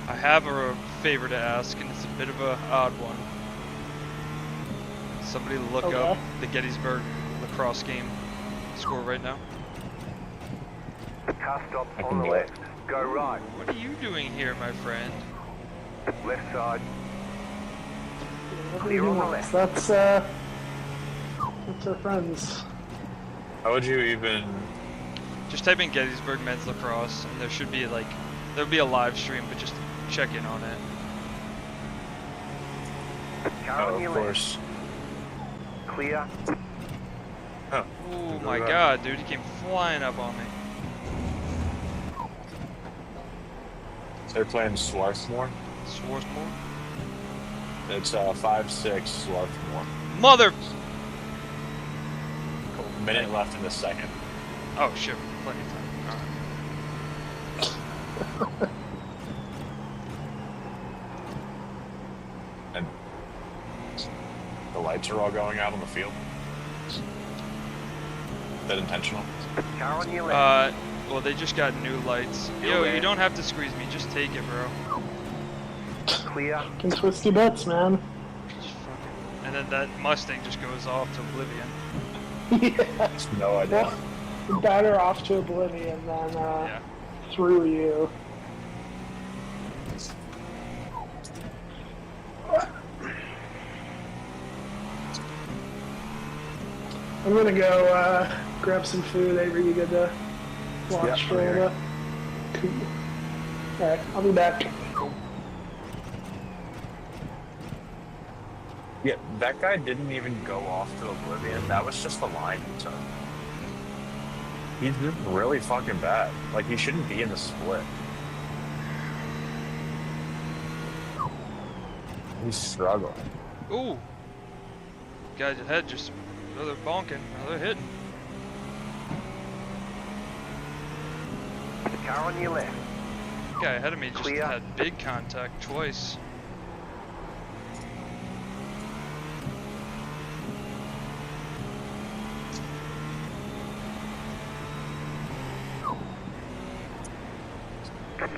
I have a favor to ask, and it's a bit of an odd one. Somebody look Okay. up the Gettysburg lacrosse game score right now. Car stops I on can the do it. left. Go right. What are you doing here, my friend? Left side. Whatever Clear he on the wants. left. That's our friends. How would you even? Just type in Gettysburg men's lacrosse, and there should be like, there'll be a live stream, but just check in on it. Car Oh, on your of left. course. Clear. Oh, Oh Look my at that. god, dude, he came flying up on me. They're playing Swarthmore. Swarthmore? It's 5-6 Swarthmore. Mother! Minute left in the second. Oh shit, plenty of time. Alright. And the lights are all going out on the field. Is that intentional? Car on your left. Well, they just got new lights. You're Yo, right. you don't have to squeeze me, just take it, bro. Clear. Can twist your bits, man. Just fucking... And then that Mustang just goes off to oblivion. Yeah. No idea. Well, batter off to oblivion than Yeah. through you. I'm gonna go grab some food. Avery, you good to watch Yeah, for a I'm little here. bit? Cool. Alright, I'll be back. Yeah, that guy didn't even go off to oblivion. That was just the line he took. He's just really fucking bad. Like, he shouldn't be in the split. He's struggling. Ooh! Guys ahead just... Oh, they're bonking. Oh, they're hitting. Car on your left. Guy ahead of me just Clear. had big contact twice.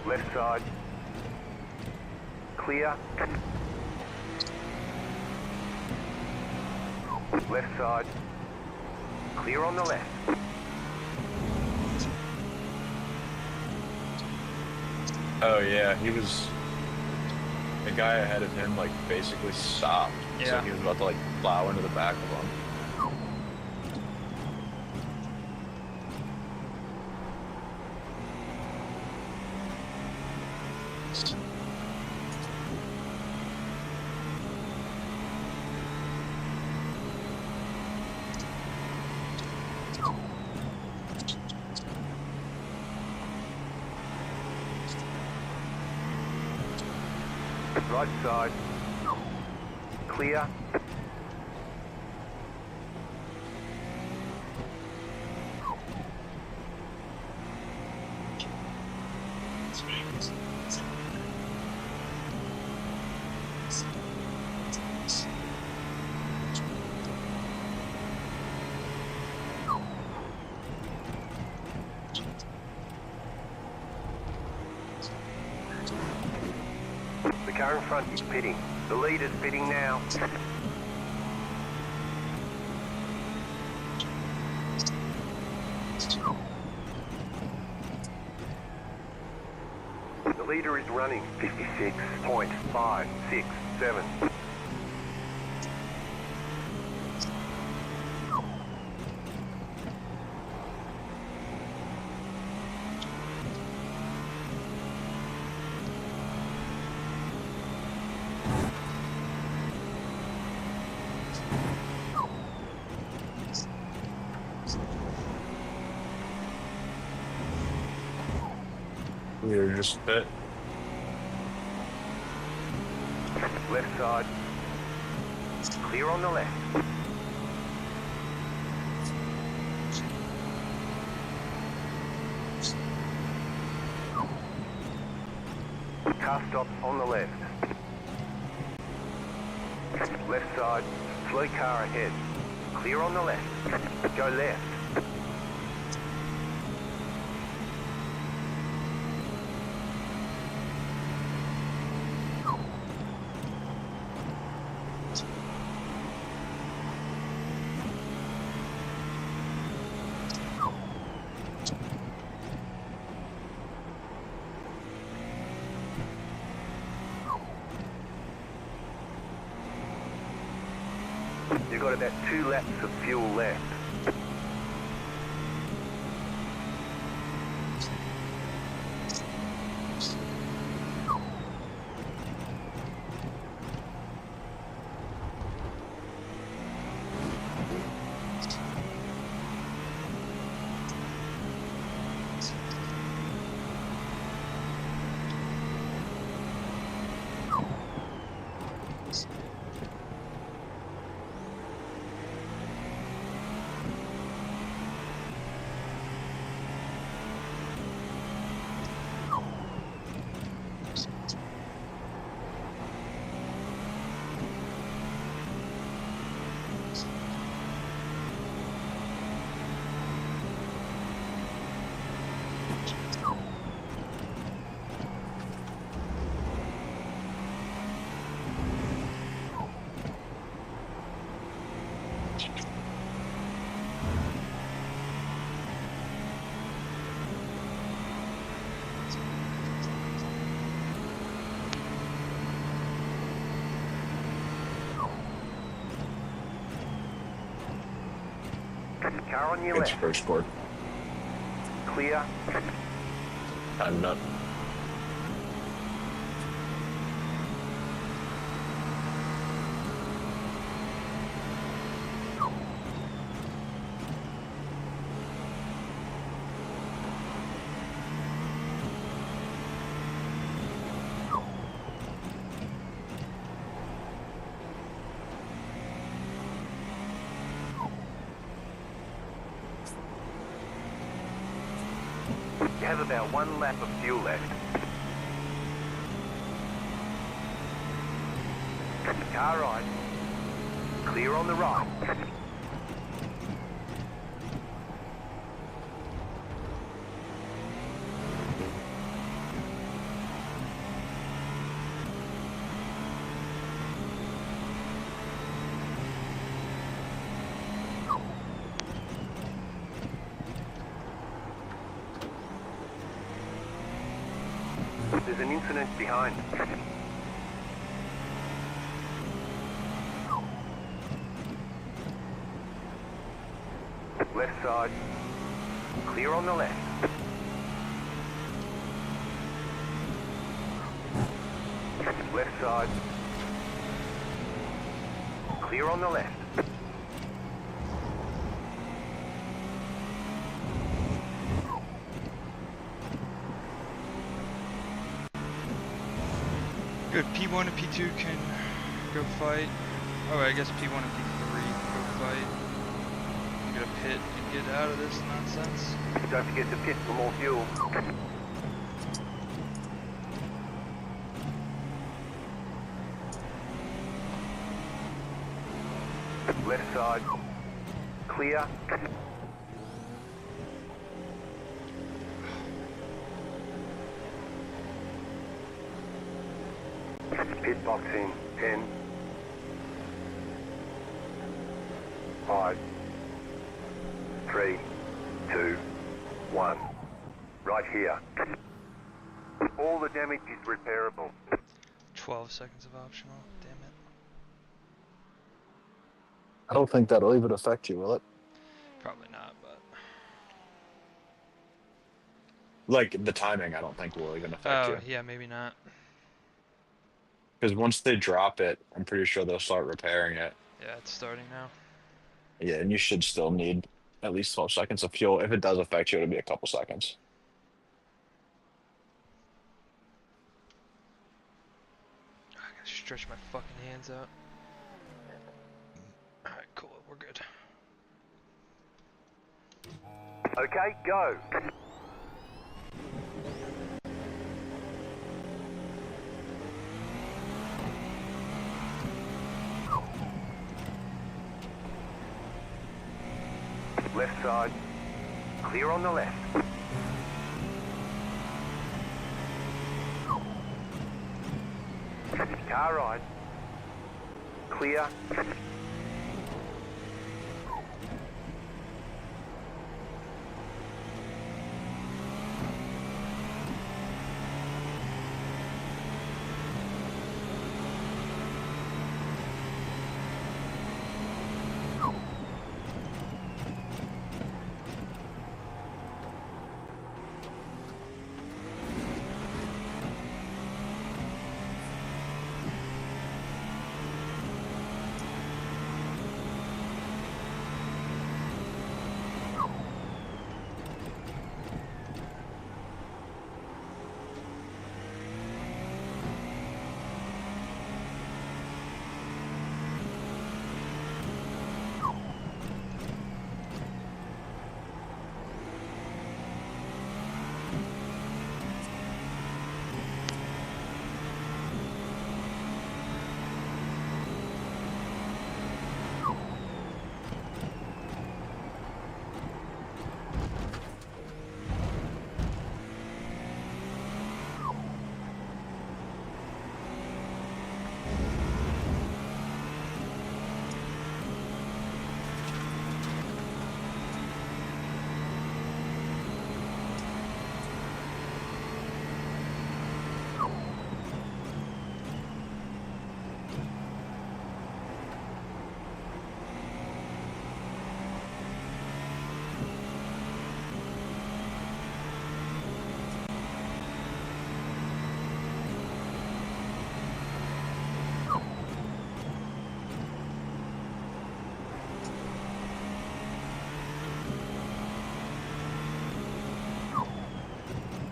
Left side. Clear. Left side. Clear on the left. Oh, yeah, he was... The guy ahead of him, like, basically stopped. So Yeah. he was about to, like, plow into the back of him. Right side. Clear. The car in front is pitting. The leader's pitting now. The leader is running 56.567. We're just a bit. Left side. Clear on the left. Car stop on the left. Left side. Slow car ahead. Clear on the left. Go left. You've got about 2 laps of fuel left. Car on your It's left. first board. Clear. I'm not. You have about 1 lap of fuel left. Car right. Clear on the right. There's an incident behind. Left side. Clear on the left. Left side. Clear on the left. Good. P1 and P2 can go fight. Oh, I guess P1 and P3 can go fight. I'm gonna pit and get out of this nonsense. Don't forget to pit for more fuel. Left side. Clear. Pit box in 10, 5, 3, 2, 1. Right here. All the damage is repairable. 12 seconds of optional. Damn it. I don't think that'll even affect you, will it? Probably not, but. Like, the timing, I don't think will even affect Oh, you. yeah, maybe not. Because once they drop it, I'm pretty sure they'll start repairing it. Yeah, it's starting now. Yeah, and you should still need at least 12 seconds of fuel. If it does affect you, it'll be a couple seconds. I gotta stretch my fucking hands out. Alright, cool, we're good. Okay, go. Left side. Clear on the left. Car right. Clear.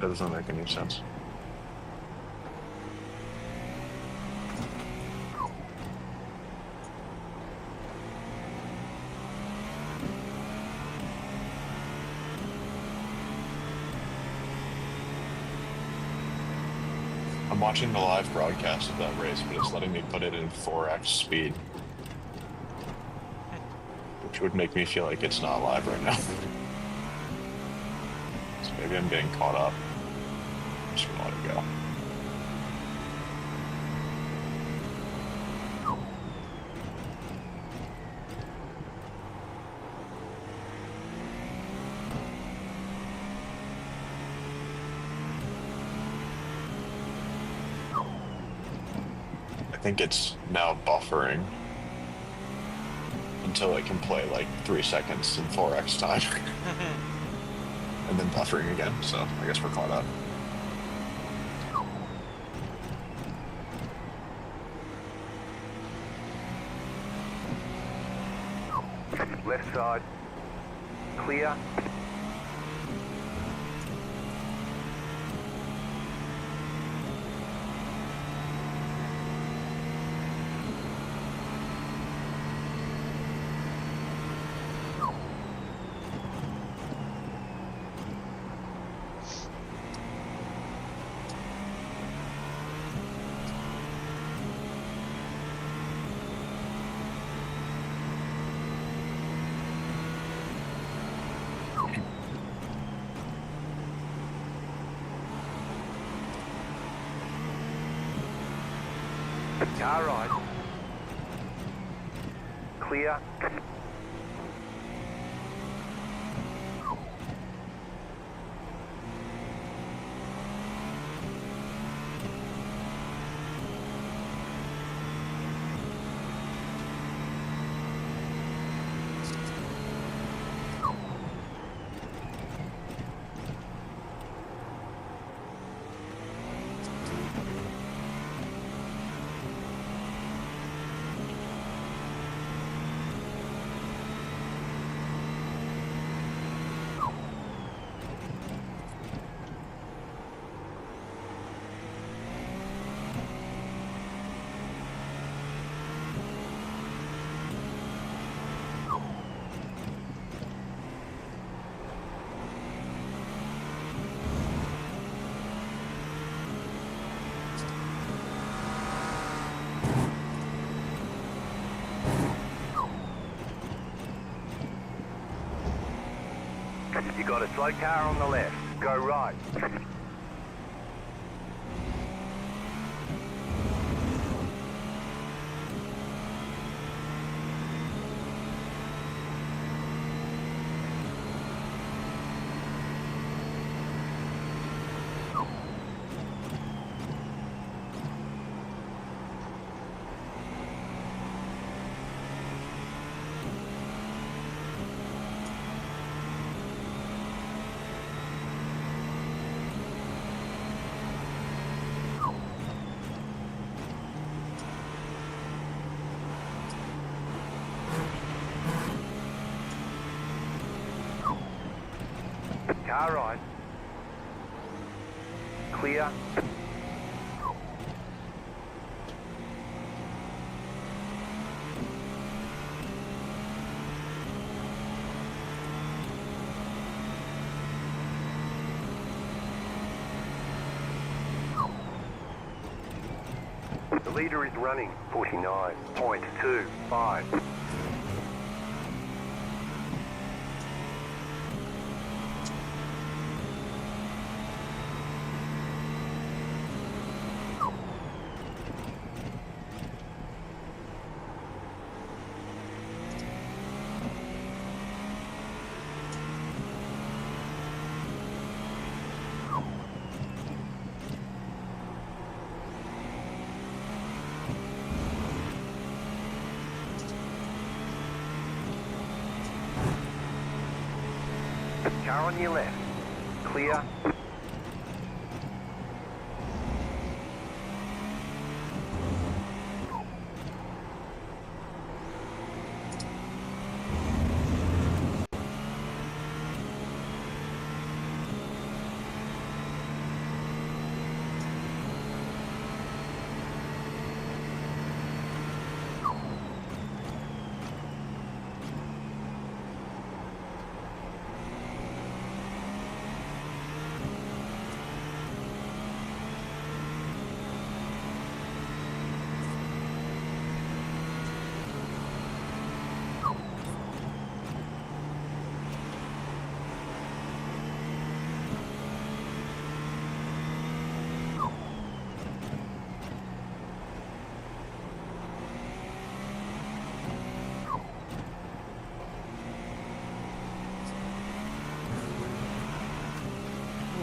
That doesn't make any sense. I'm watching the live broadcast of that race, but it's letting me put it in 4x speed. Which would make me feel like it's not live right now. So maybe I'm getting caught up. I'm just gonna let it go. I think it's now buffering until it can play like 3 seconds in 4x time. And then buffering again, so I guess we're caught up. Left side. Clear. Car right. Clear. You got a slow car on the left. Go right. Car right. Clear. The leader is running 49.25. Car on your left. Clear.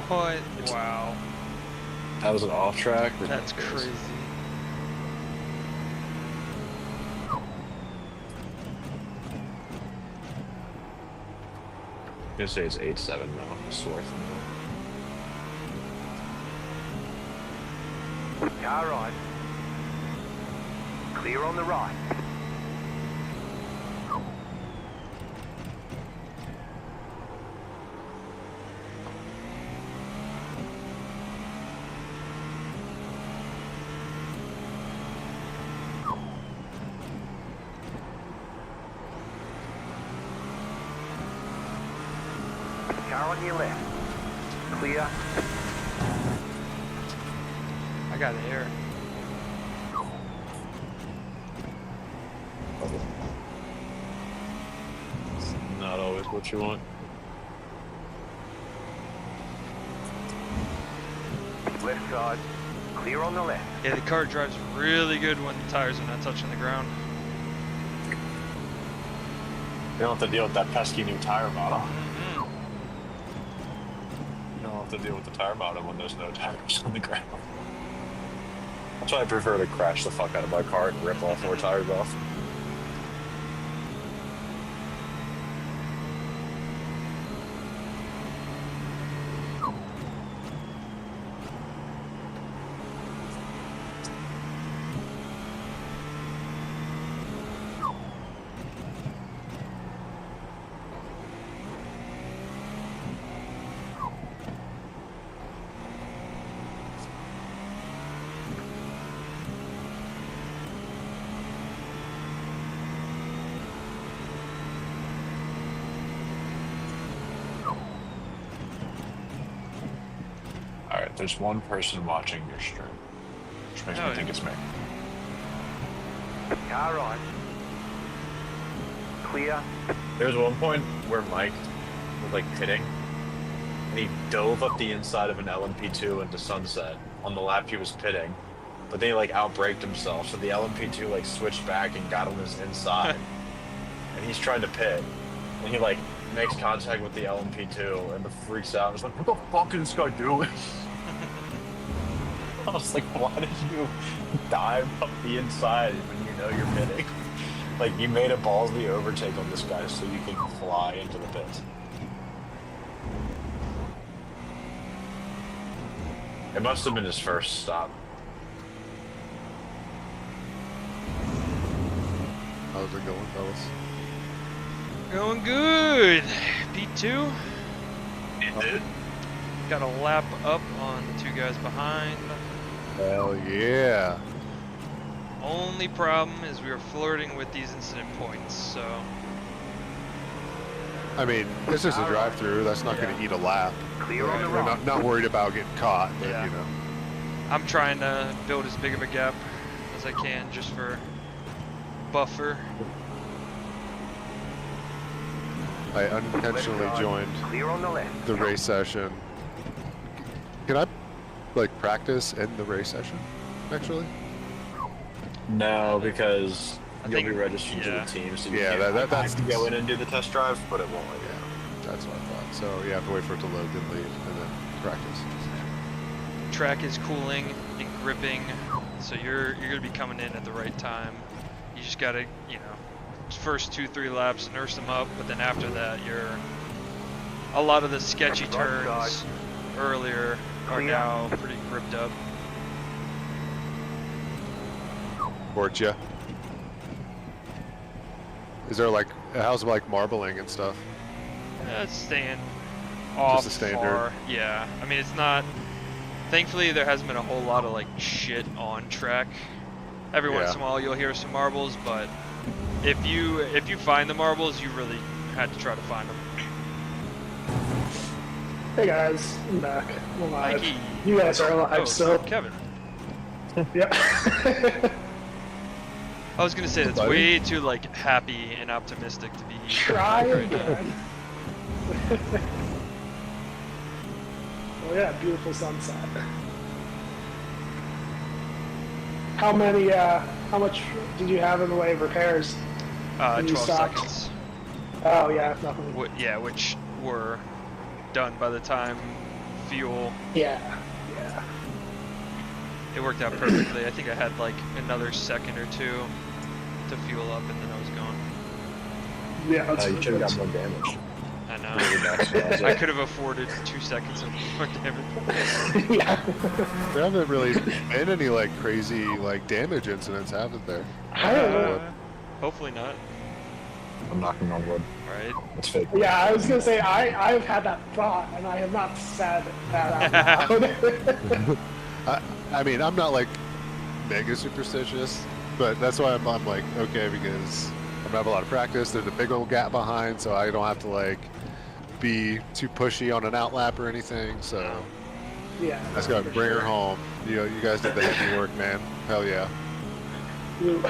What? Wow. That was an off track. That's crazy. I'm gonna say it's 8-7 now. Swarth now. Car right. Clear on the right. Car on your left. Clear. I got air. It's not always what you want. Left side. Clear on the left. Yeah, the car drives really good when the tires are not touching the ground. You don't have to deal with that pesky new tire model. Mm-hmm. You don't have to deal with the tire model when there's no tires on the ground. That's why I prefer to crash the fuck out of my car and rip all 4 tires off. Alright, there's one person watching your stream, which makes me think it's me. Car on. Clear. There was one point where Mike was like pitting, and he dove up the inside of an LMP2 into Sunset on the lap he was pitting, but then he like outbraked himself, so the LMP2 like switched back and got on his inside, and he's trying to pit, and he like makes contact with the LMP2 and freaks out. It's like, what the fuck is this guy doing? I was like, why did you dive up the inside when you know you're pitting? Like, you made a ballsy overtake on this guy so you can fly into the pits. It must have been his first stop. How's it going, fellas? Going good. P2. It did. Got a lap up on the 2 guys behind. Hell yeah. Only problem is we were flirting with these incident points, so I mean, it's just a drive-through. That's not going to eat a lap. Clear on the We're right. not worried about getting caught, but Yeah. you know. I'm trying to build as big of a gap as I can just for buffer. I unintentionally joined Clear on the left. the race session. Can I, like, practice in the race session, actually? No, because I you'll think- be registered yeah. to the team, so you Yeah, can't that's to go in and do the test drive, but it won't let you. Yeah, that's what I thought. So you have to wait for it to load, then leave, and then practice. Track is cooling and gripping, so you're gonna be coming in at the right time. You just gotta, you know, first 2-3 laps nurse them up, but then after that you're a lot of the sketchy turns earlier are now pretty gripped up. Borgia. Is there like, how's like marbling and stuff? It's staying off a standard. far. Yeah, I mean it's not. Thankfully, there hasn't been a whole lot of like shit on track. Every once Yeah. in a while, you'll hear some marbles, but if you find the marbles, you really had to try to find them. Hey guys, I'm back. I'm alive. Mikey. You guys are alive Oh, still. Kevin. Yep. I was gonna say that's Buddy. way too like happy and optimistic to be. Try right now. again. Oh yeah, beautiful sunset. How much did you have in the way of repairs? When you 12 stopped? seconds. Oh yeah, nothing. Yeah, which were done by the time fuel. Yeah. It worked out perfectly. I think I had like another second or 2 to fuel up, and then I was gone. Yeah, that's You should have that's- got more damage. I know. That's I it. could have afforded 2 seconds of more damage. yeah. There haven't really been any like crazy like damage incidents, haven't there? I don't know. Hopefully not. I'm knocking on wood. Right? It's fake. Yeah, I was gonna say I've had that thought and I have not said that out loud. I mean, I'm not like mega superstitious, but that's why I'm like, okay, because I'm gonna have a lot of practice. There's a big old gap behind, so I don't have to like be too pushy on an outlap or anything. So Yeah. I just gotta for bring her sure. home. You guys did the heavy work, man. Hell yeah. Ooh.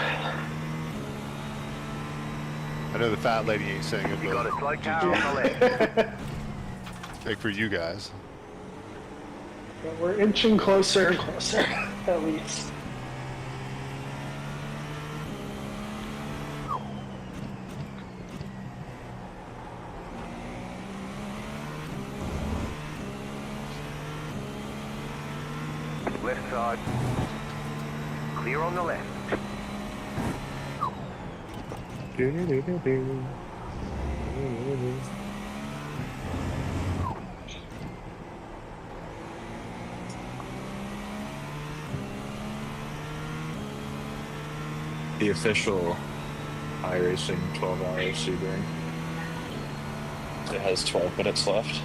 I know the fat lady ain't singing, You got a slow but car on the left. like for you guys. But we're inching closer and closer, at least. Left side. Clear on the left. The official iRacing 12-hour Sebring. It has 12 minutes left.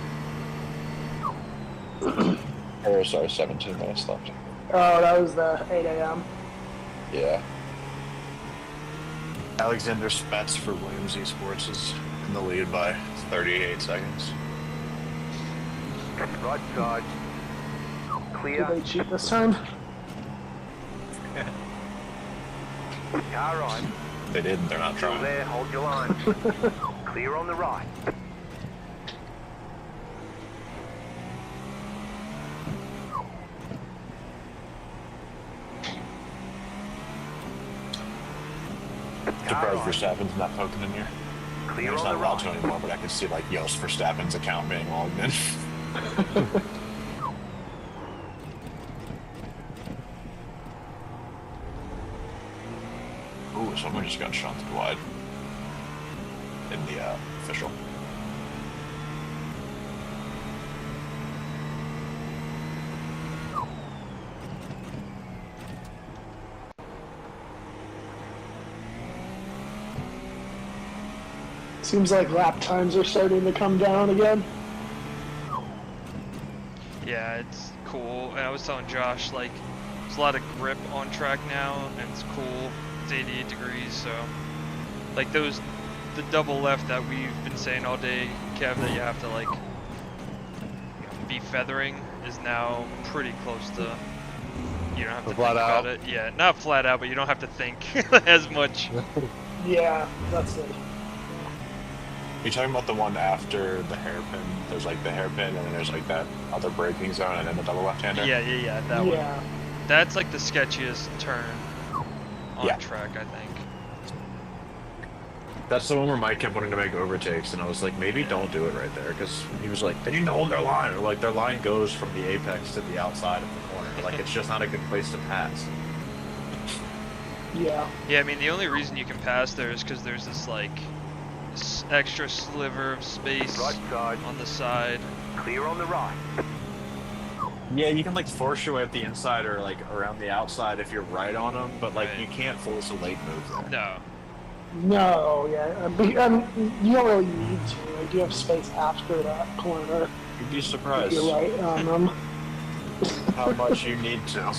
Or sorry, 17 minutes left. Oh, that was the 8 a.m. Yeah. Alexander Spetz for Williams Esports is in the lead by 38 seconds. Right side. Did Clear. they cheat this time? Car right. They didn't, they're not Still trying. there, hold your line. Clear on the right. Surprised Car right. Verstappen's not poking in here. Clear He's on not the allowed to right. anymore, but I can see like Yost Verstappen's account being logged in. Ooh, someone just got shunted wide. In the official. Seems like lap times are starting to come down again. Yeah, it's cool. And I was telling Josh, like, there's a lot of grip on track now, and it's cool. It's 88 degrees, so like the double left that we've been saying all day, Kev, that you have to like be feathering is now pretty close to. You don't have to think Flat about out. it. Yeah, not flat out, but you don't have to think as much. Yeah, that's it. You're talking about the one after the hairpin? There's like the hairpin, and then there's like that other braking zone, and then the double left-hander? Yeah, that one. Yeah. That's like the sketchiest turn on Yeah. track, I think. That's the one where Mike kept wanting to make overtakes, and I was like, maybe don't do it right there, because he was like, they need to hold their line, or like their line goes from the apex to the outside of the corner. Like, it's just not a good place to pass. Yeah. Yeah, I mean, the only reason you can pass there is because there's this, like, extra sliver of space Right side. on the side. Clear on the right. Yeah, you can like force your way up the inside or like around the outside if you're right on them, but like Right. you can't force a late move there. No. No, yeah. You don't really need to. Like, you have space after that corner. You'd be If surprised you're right on them. how much you need to.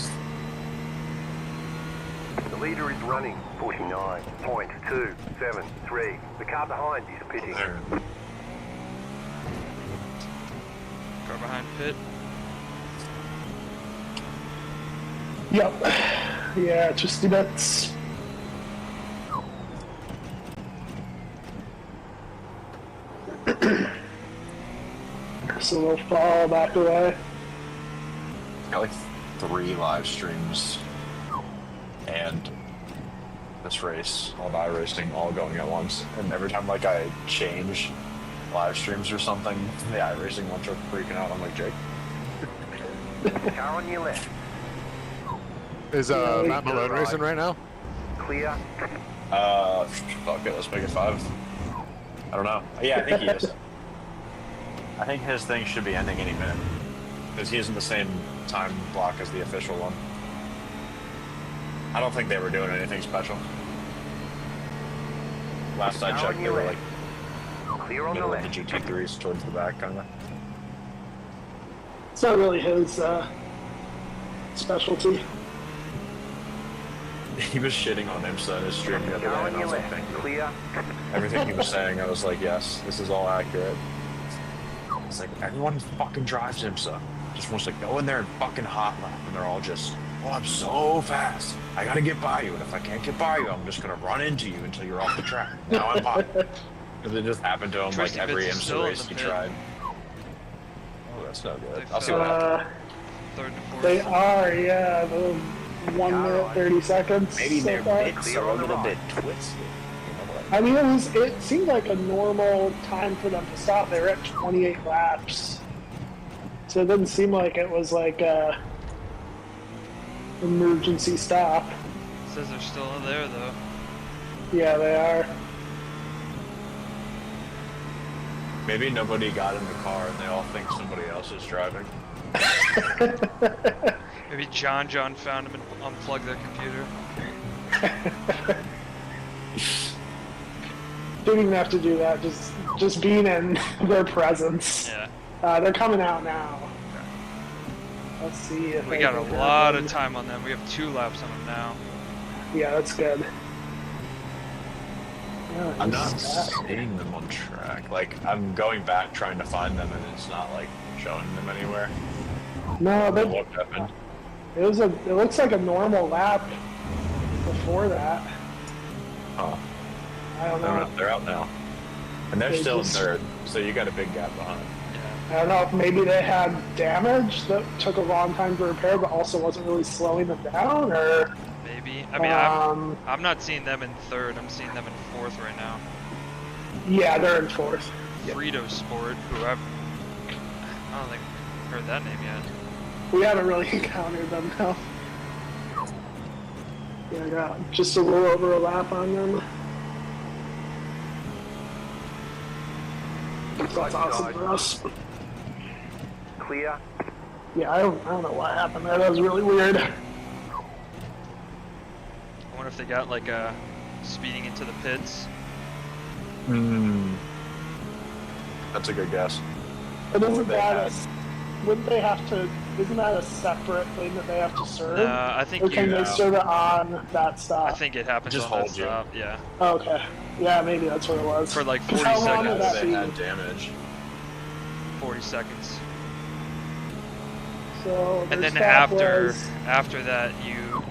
The leader is running 49.273. The car behind is pitting. There. Car behind pit. Yep. Yeah, just the bits. So we'll fall back away. Got like 3 live streams and this race on iRacing all going at once. And every time like I change live streams or something, the iRacing ones are freaking out. I'm like, Jake. Car on your left. Is Yeah, we- Matt Malone racing right now? Clear. Fuck it, let's make it 5. I don't know. Yeah, I think he is. I think his thing should be ending any minute. Because he's in the same time block as the official one. I don't think they were doing anything special. Last I checked, they were like Clear on the middle of the left. GT3s towards the back, kind of. It's not really his specialty. He was shitting on IMSA in his stream the other Car day, on and I your was like, left. thank you. Clear. Everything he was saying, I was like, yes, this is all accurate. It's like, everyone fucking drives IMSA. Just wants to go in there and fucking hot lap, and they're all just, oh, I'm so fast. I gotta get by you, and if I can't get by you, I'm just gonna run into you until you're off the track. Now I'm hot. Because it just happened to him like Twisty every Bits is still IMSA in race the he pit. tried. Oh, that's no good. They I'll see what happens. third to fourth. They are, yeah. The 1 minute 30 seconds. Maybe so their far. bits are a little bit twisted. You know what? I mean, it seemed like a normal time for them to stop. They were at 28 laps. So it didn't seem like it was like a emergency stop. Says they're still there though. Yeah, they are. Maybe nobody got in the car and they all think somebody else is driving. Maybe John found them and unplugged their computer. Didn't even have to do that. Just being in their presence. Yeah. They're coming out now. Let's see if We I got a can grab lot them. of time on them. We have 2 laps on them now. Yeah, that's good. Yeah, I'm not that's that. seeing them on track. Like, I'm going back trying to find them and it's not, like, showing them anywhere. No, What but happened? it looks like a normal lap before that. Oh, I don't know. they're out now. And they're They still in just- third, so you got a big gap behind. I don't know if maybe they had damage that took a long time to repair, but also wasn't really slowing them down, or Maybe. I mean, I'm not seeing them in third. I'm seeing them in fourth right now. yeah, they're in fourth. Frito Sport, who I don't think I've heard that name yet. We haven't really encountered them now. Yeah, I got just a little over a lap on them. That's awesome for us. Clear. Yeah, I don't know what happened there. That was really weird. I wonder if they got like speeding into the pits. That's a good guess. But Or isn't they that had- wouldn't they have to? Isn't that a separate thing that they have to serve? I think Or can you. they serve it on that stop? I think it happens Just on that hold you. stop. Yeah, Okay. Yeah, maybe that's what it was. for like 'Cause 40 how long would seconds. that They be? had damage. 40 seconds. So And their then stop was- after that,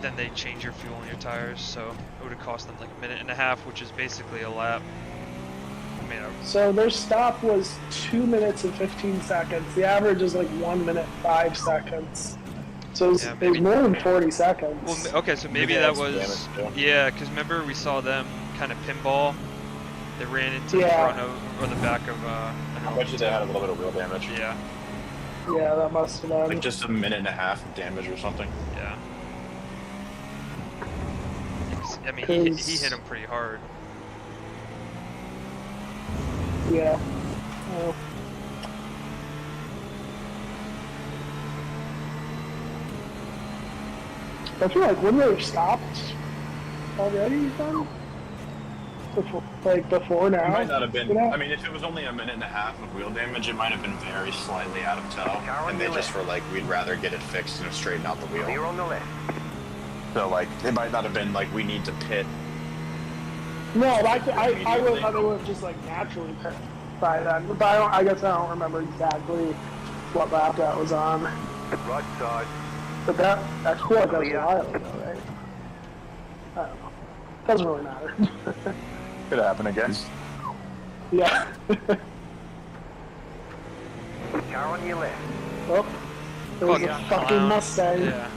then they change your fuel in your tires, so it would have cost them like a minute and a half, which is basically a lap. I mean, So their stop was 2 minutes and 15 seconds. The average is like 1 minute 5 seconds. So Yeah, it was maybe- more than 40 seconds. well, okay, so maybe Maybe that that's was damage, too. yeah, because remember we saw them kind of pinball. They ran into the Yeah. front of or the back of I bet you they had a little bit of wheel damage. yeah, Yeah, that must have been. Like just a minute and a half of damage or something. yeah. I mean, he 'Cause- hit him pretty hard. Yeah. Oh. I feel like wouldn't they have stopped already then? Before now? It might not have been. You know? I mean, if it was only a minute and a half of wheel damage, it might have been very slightly out of tow. And they just were like, we'd rather get it fixed and straighten out the Clear wheel. on the left. So, like, it might not have been like, we need to pit. No, I would thought they would have just like naturally picked by then. But I guess I don't remember exactly what lap that was on. Right side. But I feel like that was a Clear. while ago, right? I don't know. Doesn't really matter. Could happen again. Yeah. Car on your left. Oh, there was Oh, a yeah, fucking clown. Mustang. Yeah.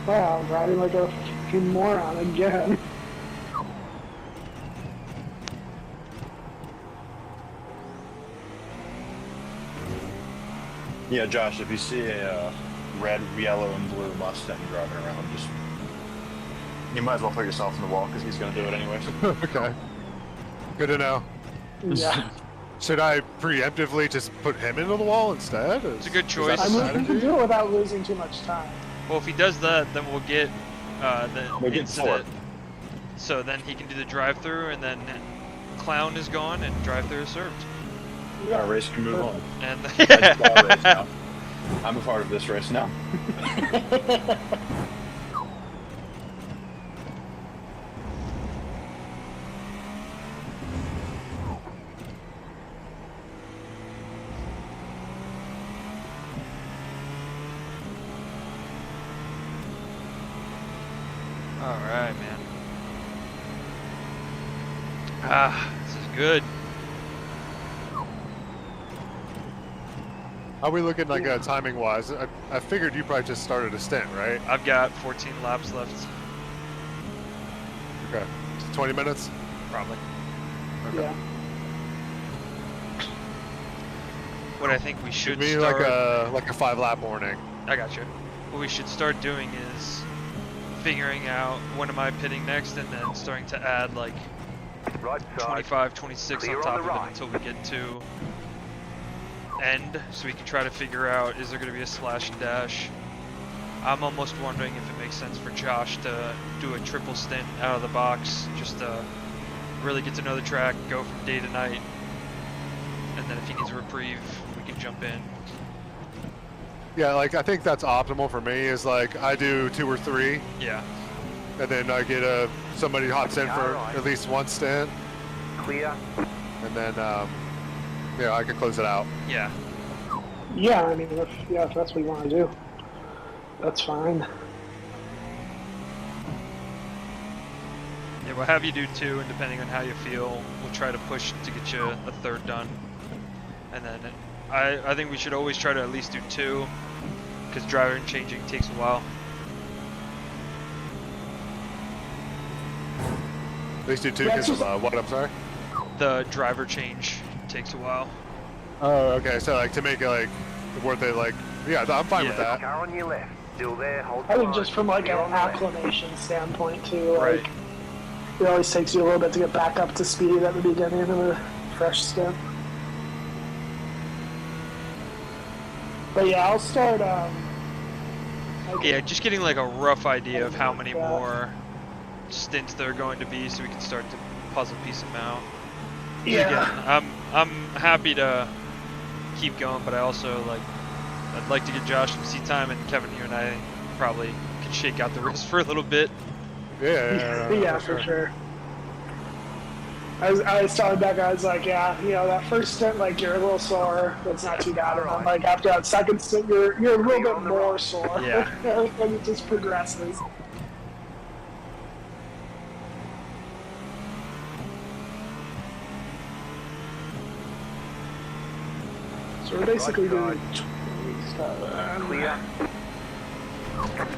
Wow, I'm riding like a fucking moron again. Yeah, Josh, if you see a red, yellow, and blue Mustang driving around, just you might as well put yourself in the wall because he's going to do it anyways. Okay. Good to know. Yeah. Should I preemptively just put him into the wall instead? It's a good Is choice. that I the mean, you can strategy? do it without losing too much time. Well, if he does that, then we'll get the We'll get incident. four. So then he can do the drive-through, and then clown is gone, and drive-through is served. Our race can move on. And I just bought a race now. I'm a part of this race now. all right, man. This is good. How are we looking like timing wise? I figured you probably just started a stint, right? I've got 14 laps left, Okay. So 20 minutes? probably. Okay. Yeah. What I think we should Give me start... like a 5-lap warning. I got you. What we should start doing is figuring out when am I pitting next, and then starting to add like Right side. 25, 26 Clear on on top the of it right. until we get to end, so we can try to figure out, is there going to be a slash and dash. I'm almost wondering if it makes sense for Josh to do a triple stint out of the box, just to really get to know the track, go from day to night, and then if he needs a reprieve, we can jump in. Yeah, like I think that's optimal for me. Is like I do 2 or 3, Yeah. and then I get somebody hops in for Alright. at least one stint, Clear. and then yeah, I can close it out. Yeah. Yeah, I mean, if that's what you want to do, that's fine. Yeah, we'll have you do 2, and depending on how you feel, we'll try to push to get you a 3rd done. And then I think we should always try to at least do 2, because driver changing takes a while. At least do 2 Yeah, because it's of just- what? I'm sorry. The driver change takes a while. Oh, okay. So like to make it like worth it, like yeah, I'm fine with Yeah. that. Car on your left. Still there. Hold I the think line. just from like Clear an on the left. acclimation standpoint too, Right. like it always takes you a little bit to get back up to speed at the beginning of a fresh stint. But yeah, I'll start. Yeah, just getting like a rough idea of how many Yeah. more stints there are going to be, so we can start to puzzle piece them out. Yeah. Again, I'm happy to keep going, but I also I'd like to get Josh some seat time, and Kevin, you and I probably can shake out the rest for a little bit. Yeah, for sure. I was telling Becca, I was like, yeah, that first stint, like, you're a little sore. That's not too bad. And then, like, after that second stint, you're a little bit more sore. Yeah. And it just progresses. So we're basically doing 27. Clear.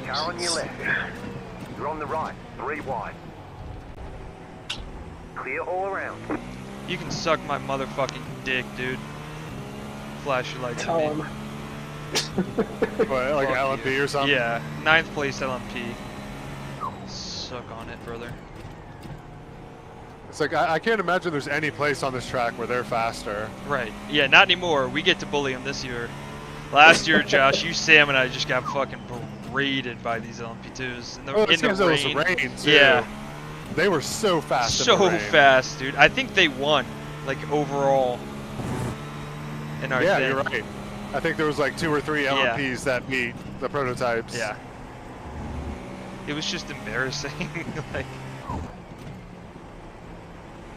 Car on your left. You're on the right. 3 wide. Clear all around. You can suck my motherfucking dick, dude. Flash your lights Tell at me. him. What, like Fuck LMP you. or something? Yeah, 9th place LMP. Suck on it, brother. It's like I can't imagine there's any place on this track where they're faster. Right. Yeah, not anymore. We get to bully them this year. Last year, Josh, you, Sam, and I just got fucking berated by these LMP2s in the, Oh, in it's the because it rain. was rain too. Yeah. They were so fast. in So the rain. fast, dude. I think they won, like, overall in our Yeah, thing. you're right. I think there was like 2 or 3 Yeah. LMPs that beat the prototypes. Yeah. It was just embarrassing. Like,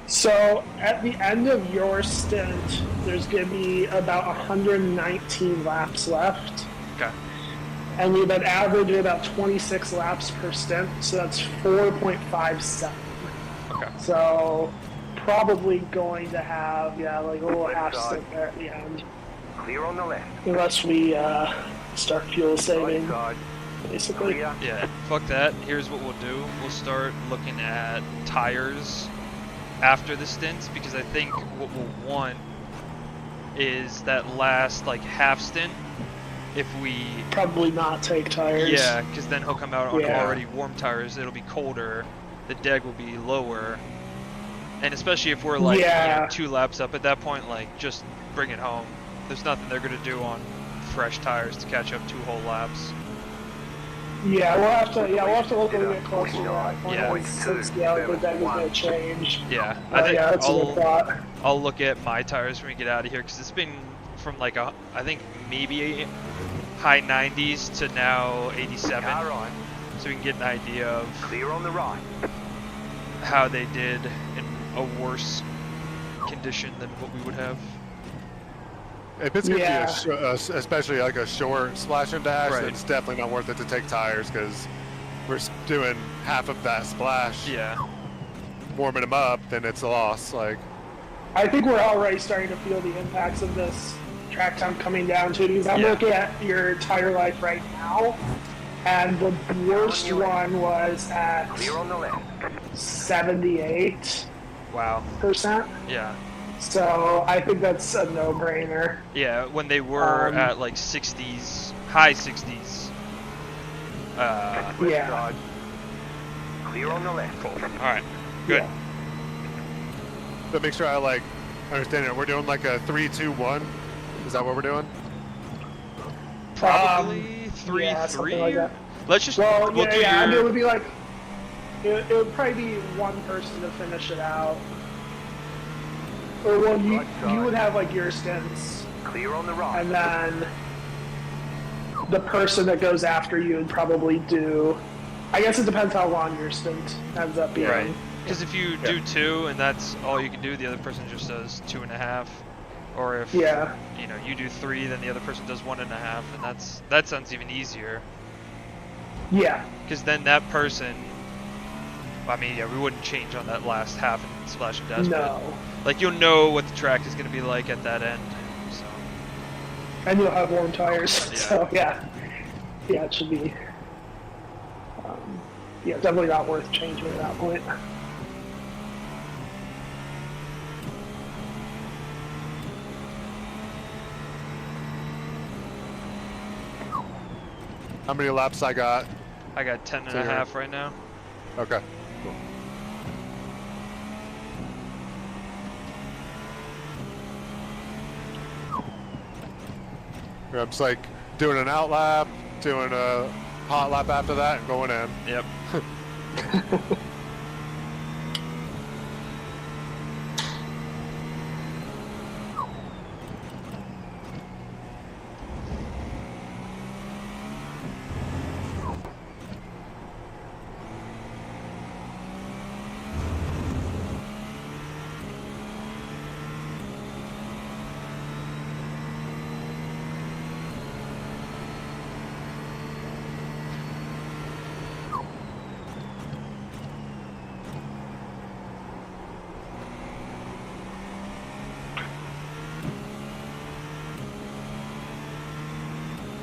So at the end of your stint, there's going to be about 119 laps left. okay. And we've been averaging about 26 laps per stint, so that's 4.57. Okay. So probably going to have, like a little half stint there at the end. Clear on the left. Unless we start fuel Right saving, side. basically. Clear. Yeah, fuck that. Here's what we'll do. We'll start looking at tires after the stints, because I think what we'll want is that last, like, half stint. If we... Probably not take tires. Yeah, because then he'll come out on Yeah. already warm tires. It'll be colder. The deg will be lower. And especially if we're like Yeah. 2 laps up at that point, like, just bring it home. There's nothing they're going to do on fresh tires to catch up 2 whole laps. Yeah, we'll have to look a little bit closer to that point. Yeah. Since the deck is going to change. Yeah, I think Yeah, that's a good thought. I'll look at my tires when we get out of here, because it's been from like I think maybe high 90s to now 87, Car right. so we can get an idea of Clear on the right. how they did in a worse condition than what we would have. If it's gonna Yeah. be especially like a short splash and dash, Right. it's definitely not worth it to take tires because we're doing half of that splash, Yeah, warming them up, then it's a loss. Like, I think we're already starting to feel the impacts of this track time coming down to, because I'm Yeah. looking at your tire life right now, and the worst one was at Clear on the left. 78%. Wow. Yeah. So I think that's a no-brainer. Yeah, when they were Um, at like 60s, high 60s. Left Yeah. side. Clear on the left. Cool. Alright. Good. Yeah. So make sure I like understand it. We're doing like a 3-2-1. Is that what we're doing? Probably 3-3. Yeah, something like that. Let's just Well, we'll do yeah. I mean, it your would be like it would probably be one person to finish it out, or well, you would have like your stints, Clear on the right. and then the person that goes after you would probably do. I guess it depends how long your stint ends up being. right. Because if you do 2 and that's all you can do, the other person just does 2.5. Or if Yeah. you know you do 3, then the other person does 1.5, and that sounds even easier. Yeah. Because then that person, I mean, yeah, we wouldn't change on that last half and splash and dash. No. But, like, you'll know what the track is going to be like at that end. So And you'll have warm tires. Yeah. So yeah. Yeah, it should be. Yeah, definitely not worth changing at that point. How many laps I got? I got 10 and a So you're- half right now. Okay. Cool. I'm just like doing an out lap, doing a hot lap after that, and going in. Yep.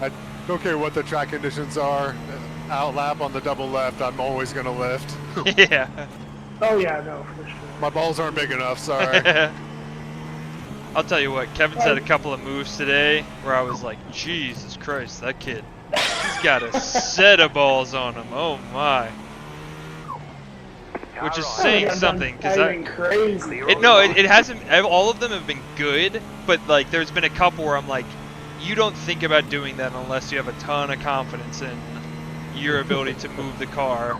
I don't care what the track conditions are. Out lap on the double left, I'm always gonna lift. Yeah. Oh yeah, no, for sure. My balls aren't big enough. Sorry. I'll tell you what, Kevin's had a couple of moves today where I was like, Jesus Christ, that kid, he's got a set of balls on him. Oh my. Which is Car saying right. something, because I've been crazy. Clear it on no, the it, right. it hasn't. All of them have been good, but like there's been a couple where I'm like, you don't think about doing that unless you have a ton of confidence in your ability to move the car.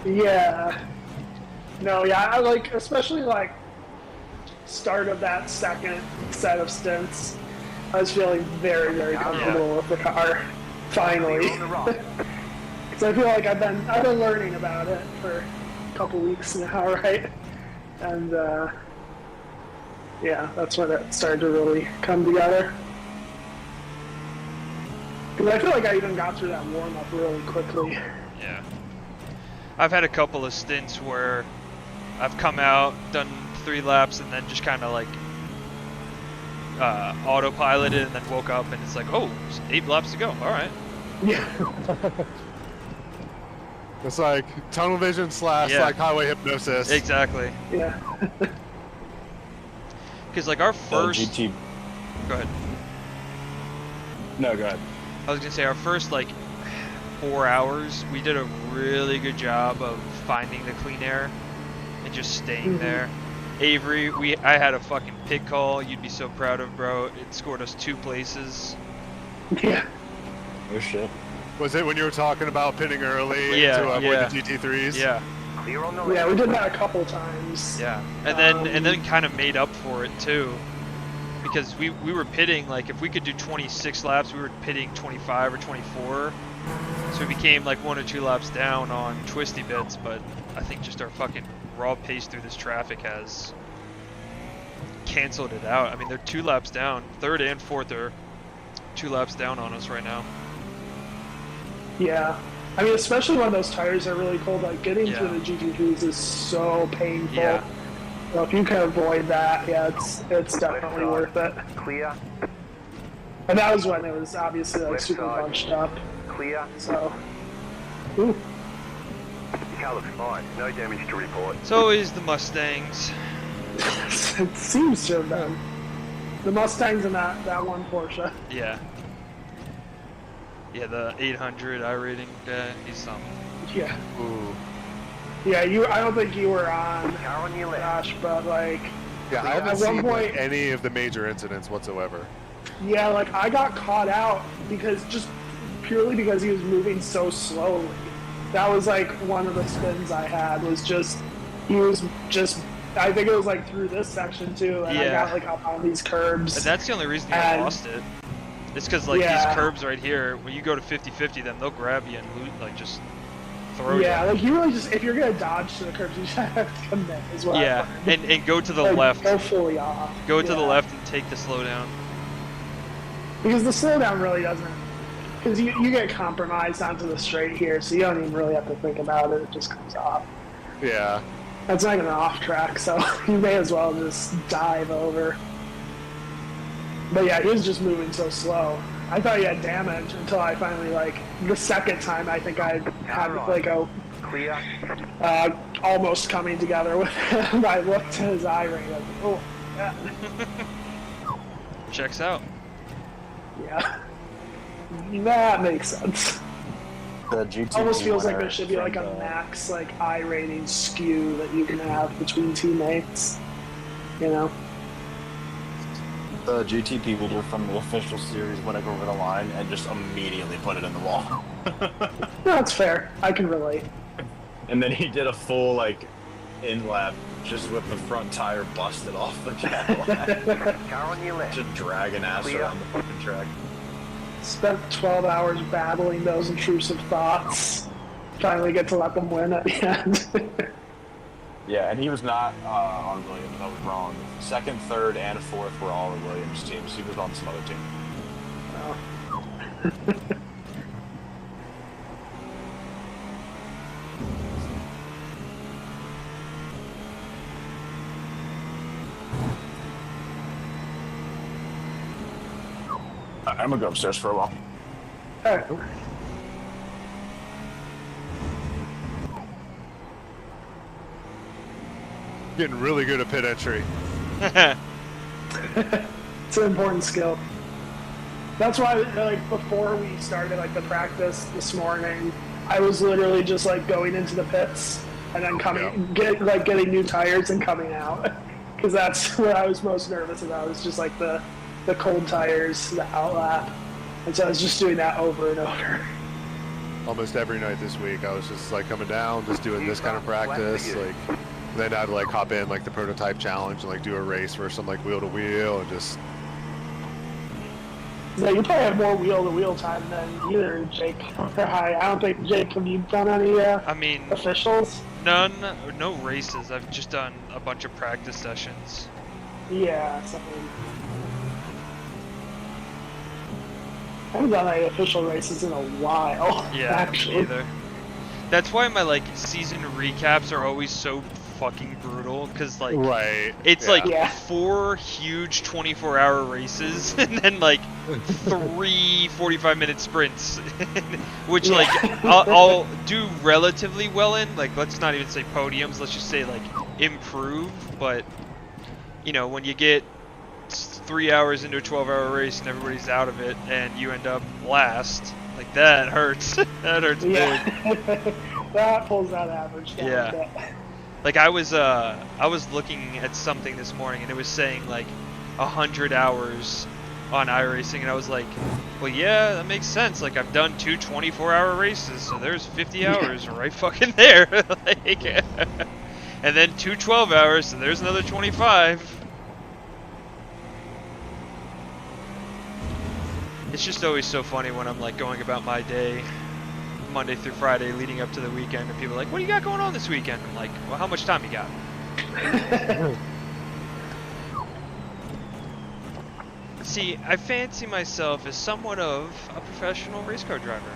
Yeah. No, yeah, I like, especially like start of that second set of stints, I was feeling very, very comfortable with the car. Finally. Clear on the right. So I feel like I've been learning about it for a couple weeks now, right? And yeah, that's when it started to really come together. Because I feel like I even got through that warm up really quickly. Yeah. I've had a couple of stints where I've come out, done 3 laps, and then just kind of like autopiloted, and then woke up, and it's like, oh, there's 8 laps to go. All right. Yeah. It's like tunnel vision / Yeah. like highway hypnosis. Exactly. Yeah. Because like our first. GT. Go ahead. No, go ahead. I was gonna say our first like 4 hours, we did a really good job of finding the clean air and just staying there. Avery, I had a fucking pit call. You'd be so proud of, bro. It scored us 2 places. Yeah. Oh shit. Was it when you were talking about pitting early Yeah, to avoid yeah. the GT3s? Yeah, Clear on the Yeah, left. we did that a couple times. yeah. And then kind of made up for it too, because we were pitting like if we could do 26 laps, we were pitting 25 or 24. So we became like 1 or 2 laps down on twisty bits, but I think just our fucking raw pace through this traffic has canceled it out. I mean, they're 2 laps down. 3rd and 4th are 2 laps down on us right now. Yeah. I mean, especially when those tires are really cold, like getting Yeah. through the GT2s is so painful. Yeah. So if you can avoid that, yeah, it's definitely side. worth it. Clear. And that was when it was obviously like Left super side. bunched up. Clear. So, ooh, Your car looks fine. No damage to report. It's always the Mustangs. it seems to have been the Mustangs and that one Porsche. Yeah. Yeah, the 800 iRating guy, he's something. Yeah, Ooh. yeah. I don't think you were on, Car on your left. Josh, but like, Yeah, I At haven't one seen point- any of the major incidents whatsoever. yeah, like I got caught out because just purely because he was moving so slowly. That was like one of the spins I had was just he was just. I think it was like through this section too, and I Yeah. got like up on these curbs. And that's the only reason I And- lost it. It's because like Yeah. these curbs right here, when you go to 50-50, then they'll grab you and like just throw Yeah, you. like you really just if you're gonna dodge to the curbs, you just have to commit as well. Yeah, and go to the Like, left. Go fully off. Go to the Yeah. left and take the slowdown. Because the slowdown really doesn't. Because you get compromised onto the straight here, so you don't even really have to think about it. It just comes off. Yeah. That's not even an off track, so you may as well just dive over. But yeah, he was just moving so slow. I thought he had damage until I finally like the second time I think I had like a Clear. almost coming together with him. I looked at his eye rate. I was like, oh, yeah. Checks out. Yeah. That makes sense. The GT Almost feels like winner there should be like from a the- max like I rating skew that you can have between teammates. You know? The GTP leader from the official series went over the line and just immediately put it in the wall. No, that's fair. I can relate. And then he did a full like in lap just with the front tire busted off the Cadillac, Car on your left. just dragging ass Clear. around the fucking track. Spent 12 hours battling those intrusive thoughts. Finally get to let them win at the end. Yeah, and he was not on Williams. I was wrong. Second, third, and fourth were all in Williams teams. He was on some other team. I'm gonna go upstairs for a while. Alright. Getting really good at pit entry. It's an important skill. That's why, like, before we started, like, the practice this morning, I was literally just, like, going into the pits and then getting new tires and coming out. Because that's what I was most nervous about, is just, like, the cold tires, the outlap. And so I was just doing that over and over. Almost every night this week, I was just like coming down, just doing this kind of practice. Like, then I'd like hop in like the prototype challenge and like do a race for some like wheel to wheel and just. Yeah, you probably have more wheel-to-wheel time than either Jake or I. I don't think, Jake, have you done any I mean, officials? no races. I've just done a bunch of practice sessions. Yeah, something. I haven't done any official races in a while. Yeah, actually. me either. That's why my like season recaps are always so fucking brutal, because like Right. it's yeah. like Yeah. 4 huge 24-hour races and then like 3 45-minute sprints, which Yeah. like I'll do relatively well in. Like, let's not even say podiums, let's just say like improve. But you know, when you get 3 hours into a 12-hour race and everybody's out of it and you end up last, like that hurts. That hurts big. Yeah. That pulls that average down Yeah. a bit. Like I was looking at something this morning and it was saying like 100 hours on iRacing, and I was like, well, yeah, that makes sense. Like, I've done 2 24-hour races, so there's 50 hours right fucking there. Like, and then 2 12 hours, so there's another 25. It's just always so funny when I'm like going about my day Monday through Friday leading up to the weekend, and people are like, what do you got going on this weekend? I'm like, well, how much time you got? See, I fancy myself as somewhat of a professional race car driver.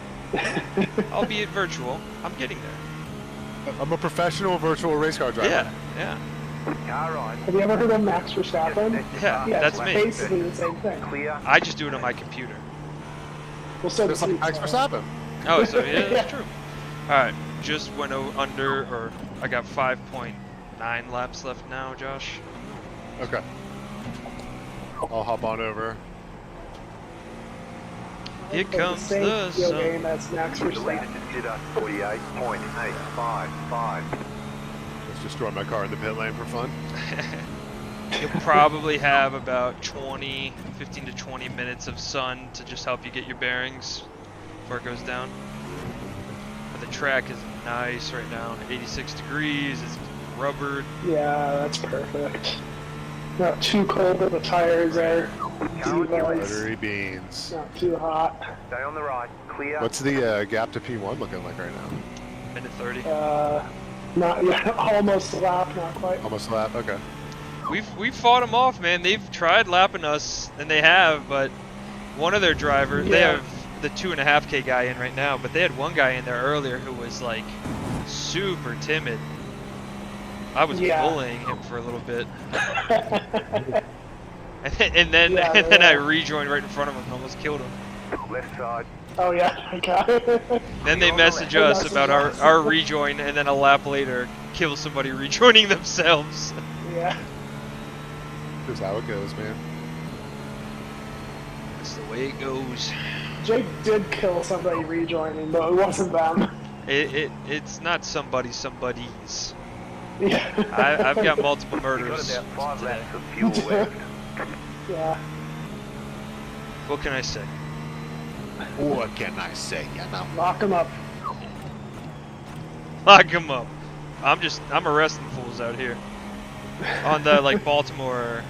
Albeit virtual. I'm getting there. I'm a professional virtual race car driver. Yeah, yeah. Car right. Have you ever heard of Max Verstappen? Yeah, Yeah, that's it's me. basically the same thing. Clear. I just do it on my computer. Well, so Just does like he, Max so- Verstappen. Oh, so yeah, Yeah. that's true. All right, just went under, or I got 5.9 laps left now, Josh. Okay. I'll hop on over. Here It's the comes same the video sun. game as Max The leader Verstappen. to jitter 48.855. Let's destroy my car in the pit lane for fun. You'll probably have about 15 to 20 minutes of sun to just help you get your bearings before it goes down. But the track is nice right now, 86 degrees, it's rubbered. Yeah, that's perfect. Not too cold, but the tires are Buttery Divas. beans. Not too hot. Stay on the right. Clear. What's the gap to P1 looking like right now? Minute 30. Not yeah, almost a lap, not quite. Almost a lap. Okay. We've fought them off, man. They've tried lapping us, and they have, but one of their drivers, they Yeah. have the 2.5K guy in right now, but they had one guy in there earlier who was like super timid. I was Yeah. bullying him for a little bit, and then Yeah, and then I yeah. rejoined right in front of him and almost killed him. Left side. Oh yeah, I got it. Then they You're on the message left. us about our rejoin, and then a lap later, kill somebody rejoining themselves. Yeah. That's how it goes, man. That's the way it goes. Jake did kill somebody rejoining, but it wasn't them. It's not somebody's. Yeah. I've got multiple You've got murders about 5 today. laps of fuel left. Yeah. What can I say? What can I say? You know. Lock him up. Lock 'em up. I'm arresting fools out here. On the like Baltimore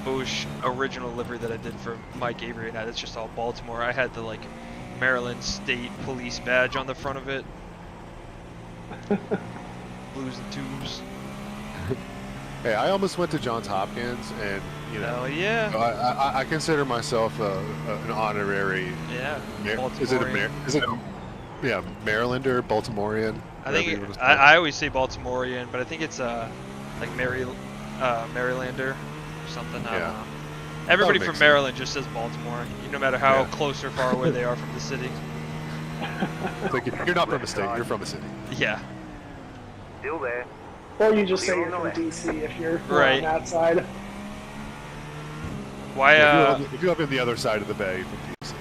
Bush original livery that I did for Mike Avery and I, it's just all Baltimore. I had the like Maryland State Police badge on the front of it. Blues and twos. Hey, I almost went to Johns Hopkins, and you know, Hell yeah. I consider myself an honorary. Yeah. Is it a Baltimorean. is it a, yeah, Marylander, Baltimorean? I whatever think you wanna say. I always say Baltimorean, but I think it's like Marylander or something. I Yeah. don't know. Everybody make from sense. Maryland just says Baltimore, no matter how Yeah. close or far away they are from the city. It's like, you're not from a state, you're from a city. Yeah. Still there. Or you just say Clear you're on the from left. DC if you're Right. on that side. Why If you're up in the other side of the bay, you're from DC.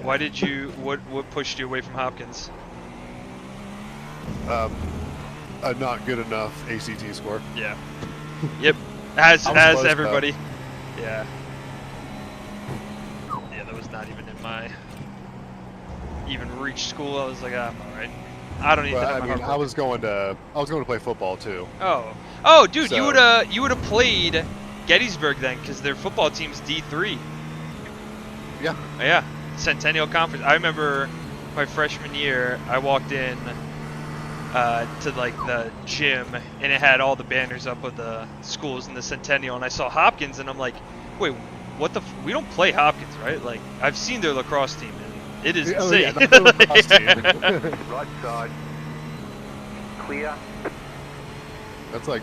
why did you what pushed you away from Hopkins? A not good enough ACT score. Yeah. Yep. As I was close, though. everybody. Yeah. Yeah, that was not even in my even reach school. I was like, I'm alright. I don't need Well, that. I in my mean, hard I work. was going to play football too. Oh, dude, So- you would have played Gettysburg then, because their football team's D3. Yeah. Yeah, Centennial Conference. I remember my freshman year, I walked in to like the gym, and it had all the banners up of the schools in the Centennial, and I saw Hopkins, and I'm like, wait, what the? We don't play Hopkins, right? Like, I've seen their lacrosse team, and it is Oh, yeah, insane. the lacrosse team. Right side. Clear. That's like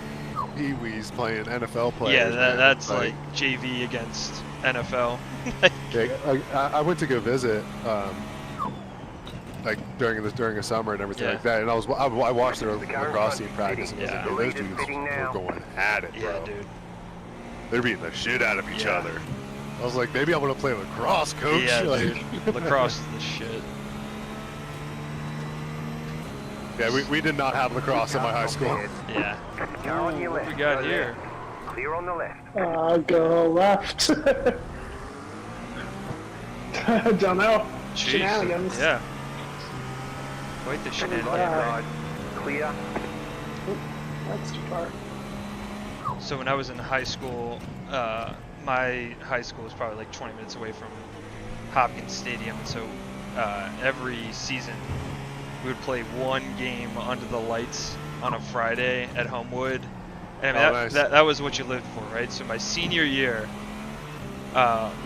Pee-wees playing NFL players. Yeah, man. that's like JV against NFL. Yeah, I went to go visit, like during the summer and everything Yeah. like that, and I watched their lacrosse team practice, and I was Yeah. like, man, those dudes were going at it, bro. Yeah, dude. They're beating the shit out of each Yeah. other. I was like, maybe I want to play lacrosse, coach. Yeah, Like- dude. Lacrosse is the shit. Yeah, we did not have lacrosse in my high school. Yeah. Car on your What left. we got Go here? left. Clear on the left. Go left. Don't know. Jeez. Shenanigans. Yeah. Quite the Right shenanigans. side. Clear. That's too far. So when I was in high school, my high school was probably like 20 minutes away from Hopkins Stadium. So every season we would play one game under the lights on a Friday at Homewood. And I mean, Oh, nice. that was what you lived for, right? So my senior year,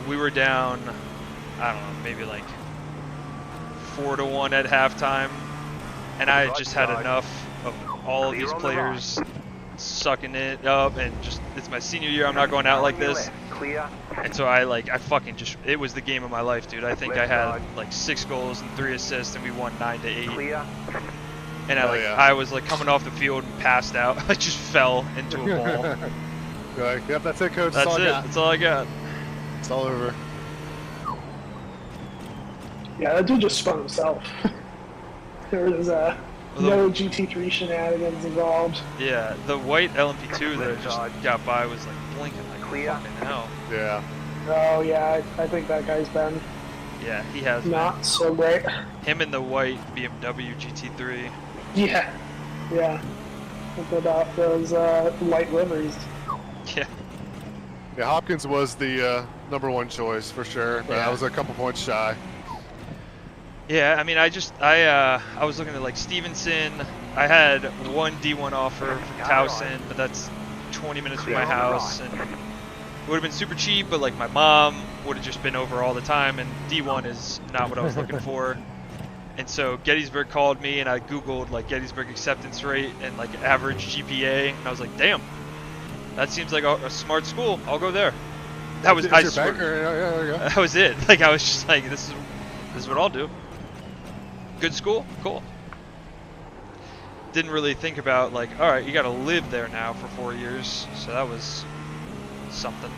we were down, I don't know, maybe like 4-1 at halftime. And I Right just had side. enough of all of Clear these on the right. players sucking it up, and just it's my senior year. I'm not going out like this. Clear. And so I fucking just, it was the game of my life, dude. I think I had like 6 goals and 3 assists, and we won 9-8. Clear. And Oh, yeah. I was like coming off the field and passed out. I just fell into a ball. You're like, yep, that's it, coach. That's all I it. got. That's all I got. It's all over. Yeah, that dude just spun himself. There was no GT3 shenanigans involved. Yeah, the white LMP2 that I just got by was like blinking like Clear. fucking hell. Yeah. Oh yeah, I think that guy's been Yeah, he has not so great. him in the white BMW GT3. Yeah, yeah. Think about those white liveries. Yeah. Yeah, Hopkins was the #1 choice for sure, but Yeah. I was a couple points shy. Yeah, I mean, I was looking at like Stevenson. I had one D1 offer for Towson, but that's 20 minutes from my house, and it would have been super cheap. But like my mom would have just been over all the time, and D1 is not what I was looking for. And so Gettysburg called me, and I Googled like Gettysburg acceptance rate and like average GPA, and I was like, damn, that seems like a smart school. I'll go there. That was, Is I your swear, banker? Yeah, there you go. that was it. Like I was just like, this is what I'll do. Good school, cool. Didn't really think about like, all right, you got to live there now for 4 years, so that was something.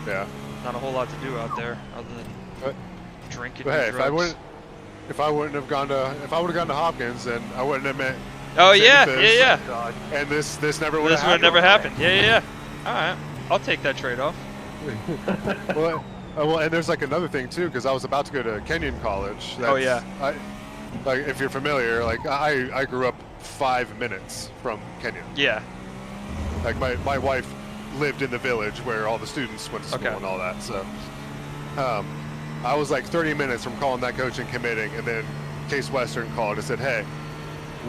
Yeah. Not a whole lot to do out there other than But- drink and But do hey, drugs. if I would have gone to Hopkins, then I wouldn't have met. Oh Same yeah, with yeah, this. yeah. And this never would This have would have happened. never happened. Yeah, yeah, yeah. All right, I'll take that trade-off. Well, and there's like another thing too, because I was about to go to Kenyon College. Oh, yeah. Like if you're familiar, like I grew up 5 minutes from Kenyon. Yeah. Like my wife lived in the village where all the students went to school Okay. and all that. So I was like 30 minutes from calling that coach and committing, and then Case Western called and said, "Hey,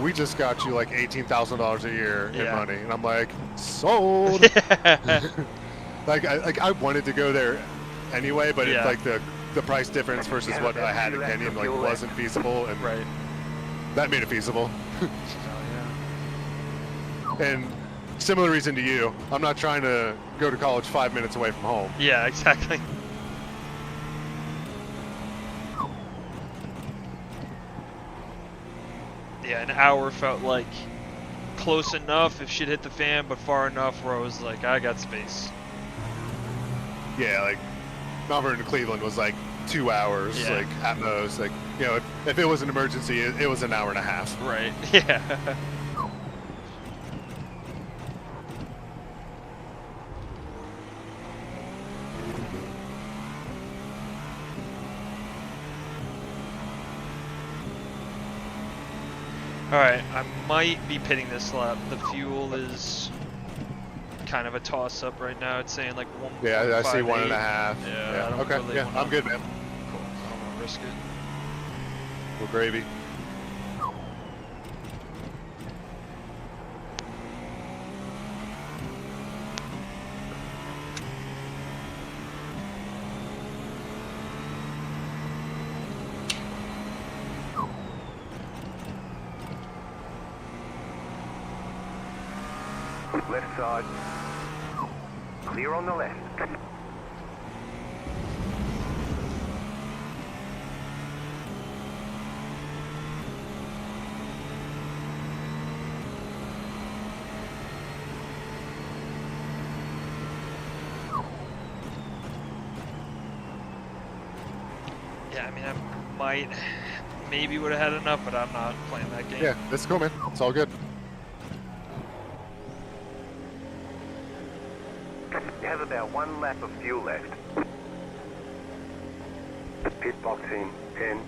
we just got you like $18,000 a year in Yeah. money," and I'm like, "Sold." Like I wanted to go there anyway, but Yeah. it's like the price difference versus what I had at Kenyon like wasn't feasible, and Right. that made it feasible. Oh, yeah. And similar reason to you, I'm not trying to go to college 5 minutes away from home. Yeah, exactly. Yeah, an hour felt like close enough if shit hit the fan, but far enough where I was like, I got space. Yeah, like Mount Vernon to Cleveland was like 2 hours, Yeah. like at most. Like, you know, if it was an emergency, it was an hour and a half. Right. Yeah. Alright, I might be pitting this lap. The fuel is kind of a toss-up right now. It's saying like 1. Yeah, I see 1.58. 1.5. Yeah, I don't Okay. really Yeah, wanna- I'm good, man. Cool. I don't want to risk it. We're gravy. Left side. Clear on the left. Yeah, I mean, maybe would have had enough, but I'm not playing that game. Yeah, that's cool, man. It's all good. You have about 1 lap of fuel left. Pit box in 10.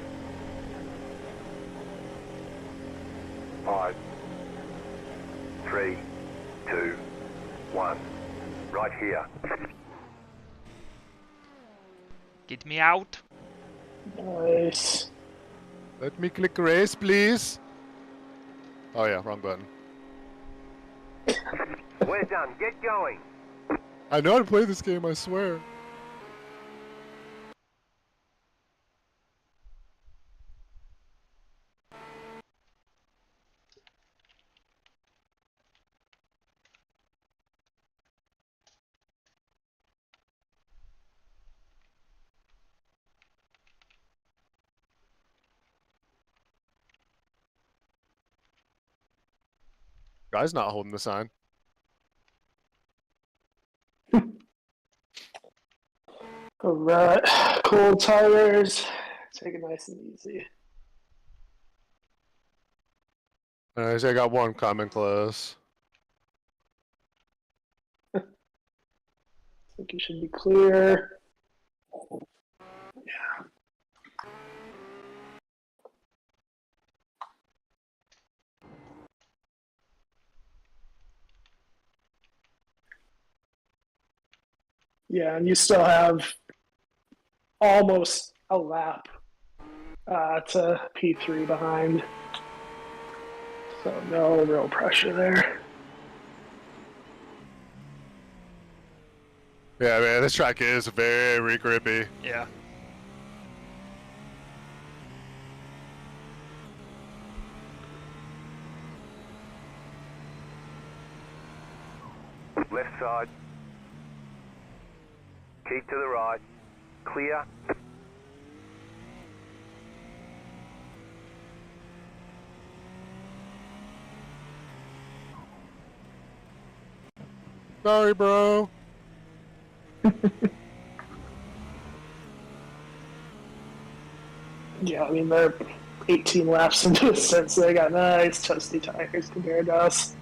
5. 3. 2. 1. Right here. Get me out. Nice. Let me click race, please. Oh yeah, wrong button. We're done. Get going. I know how to play this game, I swear. Guy's not holding the sign. Alright, cool tires. Take it nice and easy. Alright, so I got one coming close. I think you should be clear. Yeah, and you still have almost a lap to P3 behind. So no real pressure there. Yeah, man, this track is very grippy. Yeah. Left side. Keep to the right. Clear. Sorry, bro. Yeah, I mean, they're 18 laps into the stint, so they got nice toasty tires compared to us.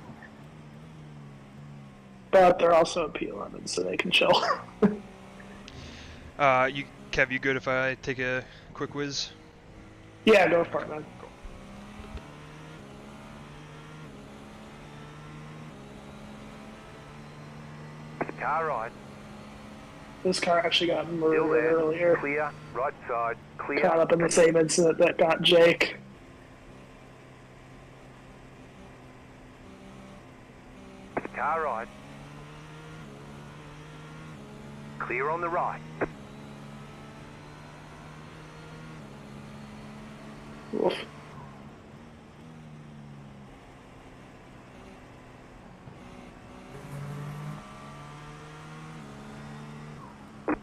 But they're also a P11, so they can chill. Kev, you good if I take a quick whiz? Yeah, go for it, man. Car right. This car actually got Still murdered there. earlier. Clear. Right side. Clear. Caught up in the same incident that got Jake. Car right. Clear on the right. Oof.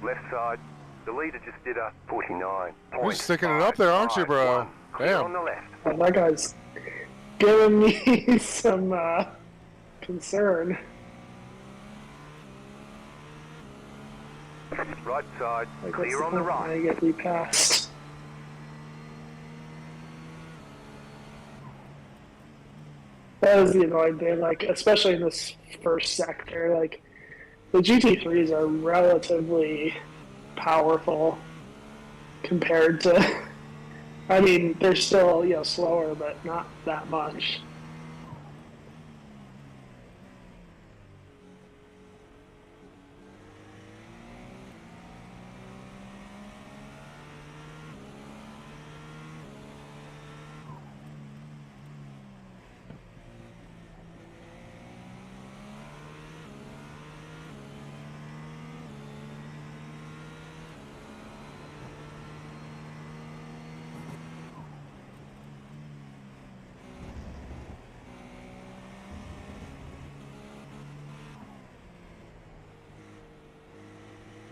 Left side. The leader just did a 49. You're sticking it up there, aren't you, bro? Clear on Damn. the left. Oh, that guy's giving me some concern. Right side. Like, Clear on the I right. get repassed. That is the annoying thing, like, especially in this first sector, like, the GT3s are relatively powerful compared to, I mean, they're still, slower, but not that much.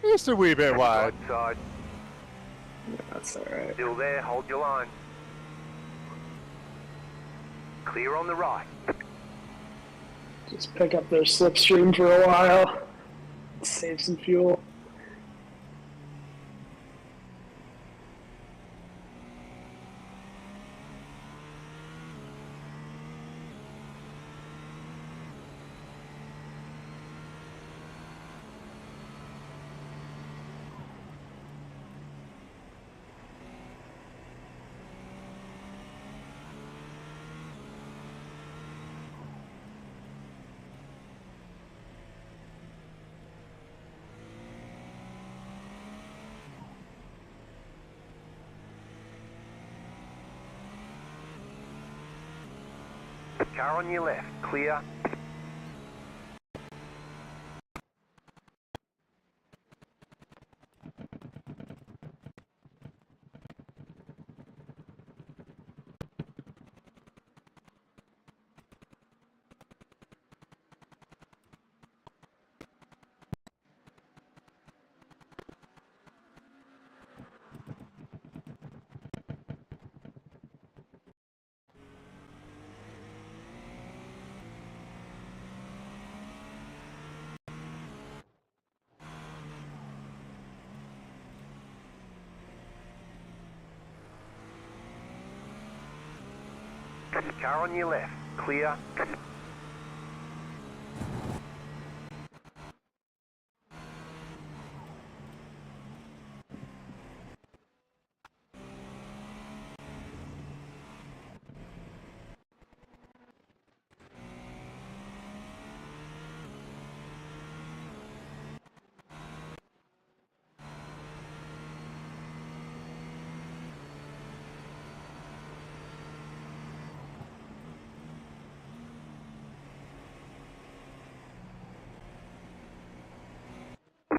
Just a wee bit wide. Right side. That's alright. Still there. Hold your line. Clear on the right. Just pick up their slipstream for a while, save some fuel. Car on your left. Clear. Car on your left. Clear.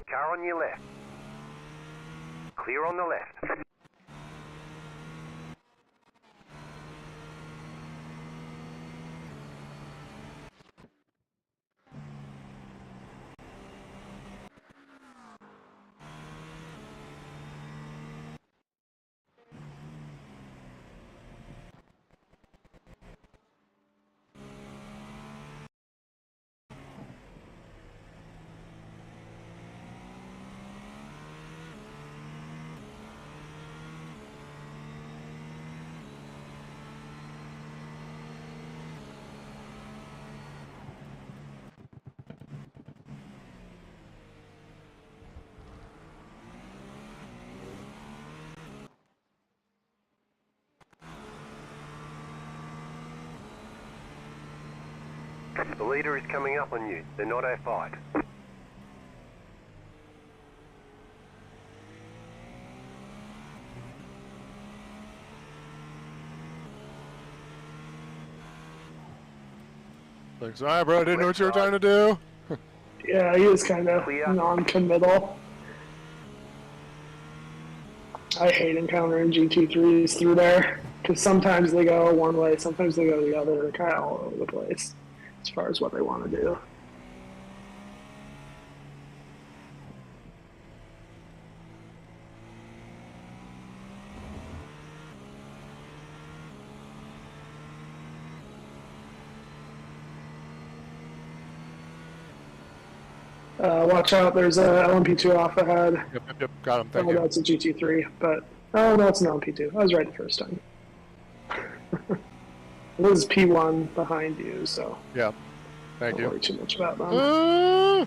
Car on your left. Clear on the left. The leader is coming up on you. They're not our fight. Like, sorry, bro, I didn't know what you were trying to do. Yeah, he was kind of Clear. non-committal. I hate encountering GT3s through there because sometimes they go one way, sometimes they go the other. They're kind of all over the place as far as what they want to do. Watch out, there's a LMP2 off ahead. Yep, got him, thank Oh, you. that's a GT3, but oh, no, it's an LMP2. I was right the first time. This is P1 behind you, so Yeah, thank don't worry you. too much about them.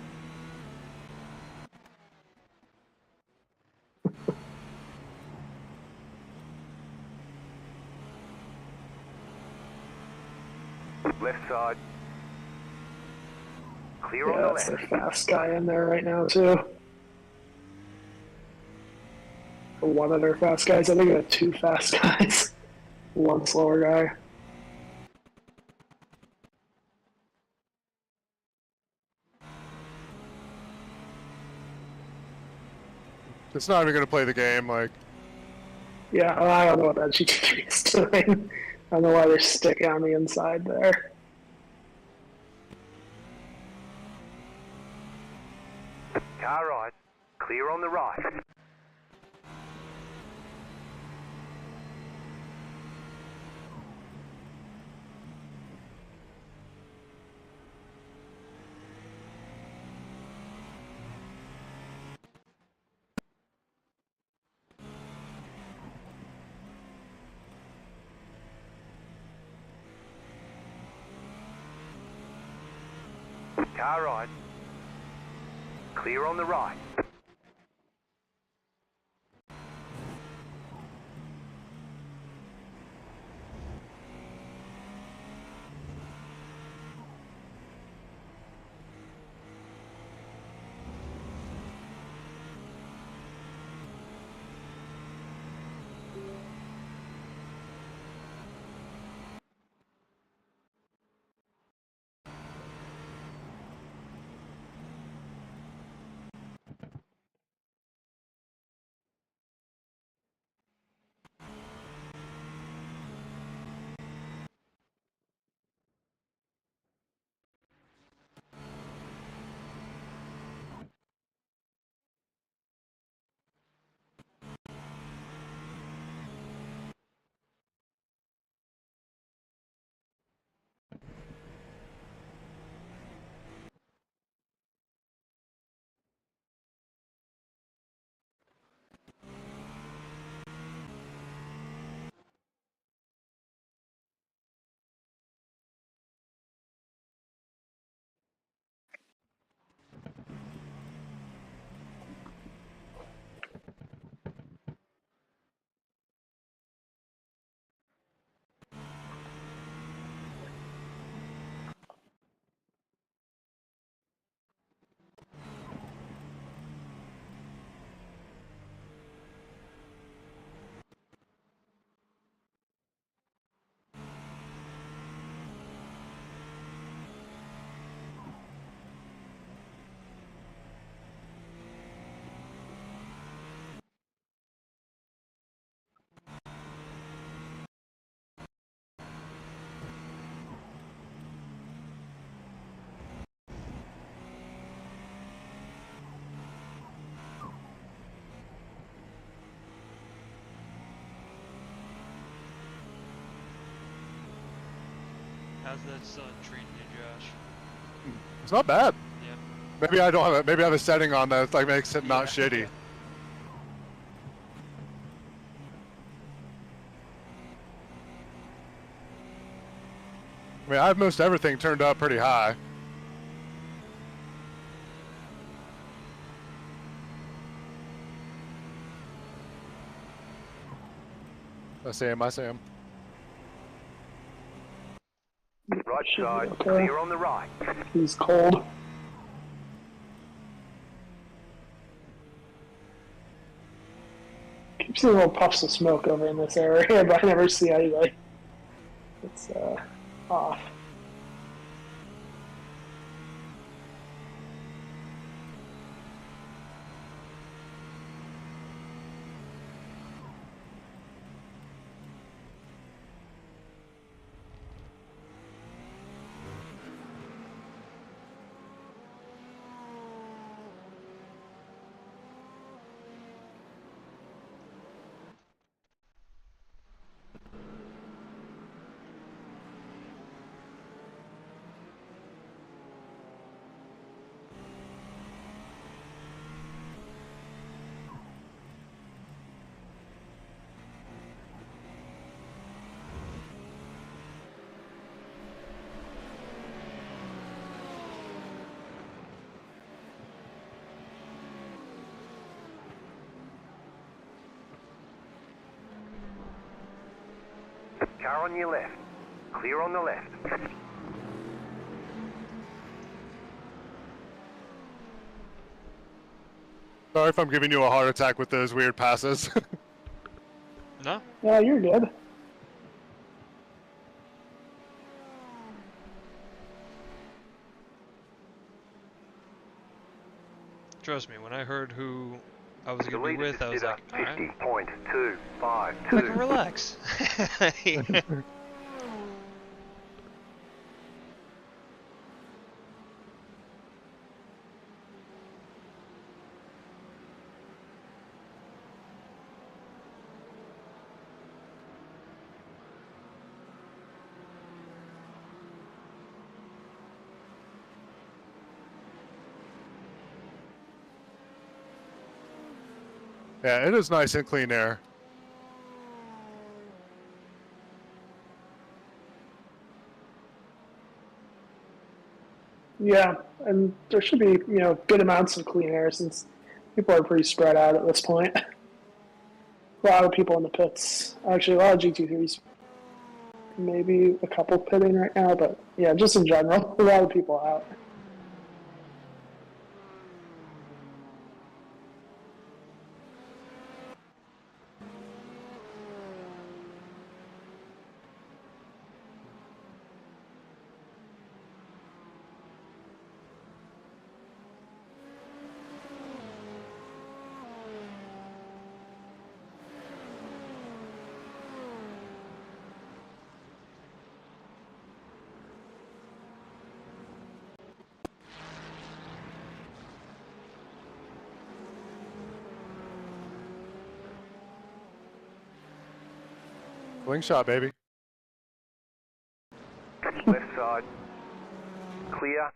Left side. Clear on Yeah, the that's their left. fast guy in there right now, too. Or one of their fast guys. I think they have two fast guys. One slower guy. It's not even going to play the game, like, Yeah, I don't know what that GT3 is doing. I don't know why they're sticking on the inside there. Car right. Clear on the right. Car right. Clear on the right. How's that sun treating you, Josh? It's not bad. Yeah. Maybe I don't have it. Maybe I have a setting on that like makes it not Yeah. shitty. I mean, I have most everything turned up pretty high. I see him. I see him. Right Should be side, okay. clear on the right. He's cold. Keep seeing little puffs of smoke over in this area, but I never see anybody. It's off. Car on your left. Clear on the left. Sorry if I'm giving you a heart attack with those weird passes. No? Yeah, you're good. Trust me, when I heard who I was The gonna be leader with, I was consider like, alright. 50.252. Fucking relax. Yeah, it is nice and clean air. Yeah, and there should be, good amounts of clean air since people are pretty spread out at this point. A lot of people in the pits. Actually, a lot of GT3s. Maybe a couple pitting right now, but yeah, just in general, a lot of people out. Wing shot, baby. Left side. Clear.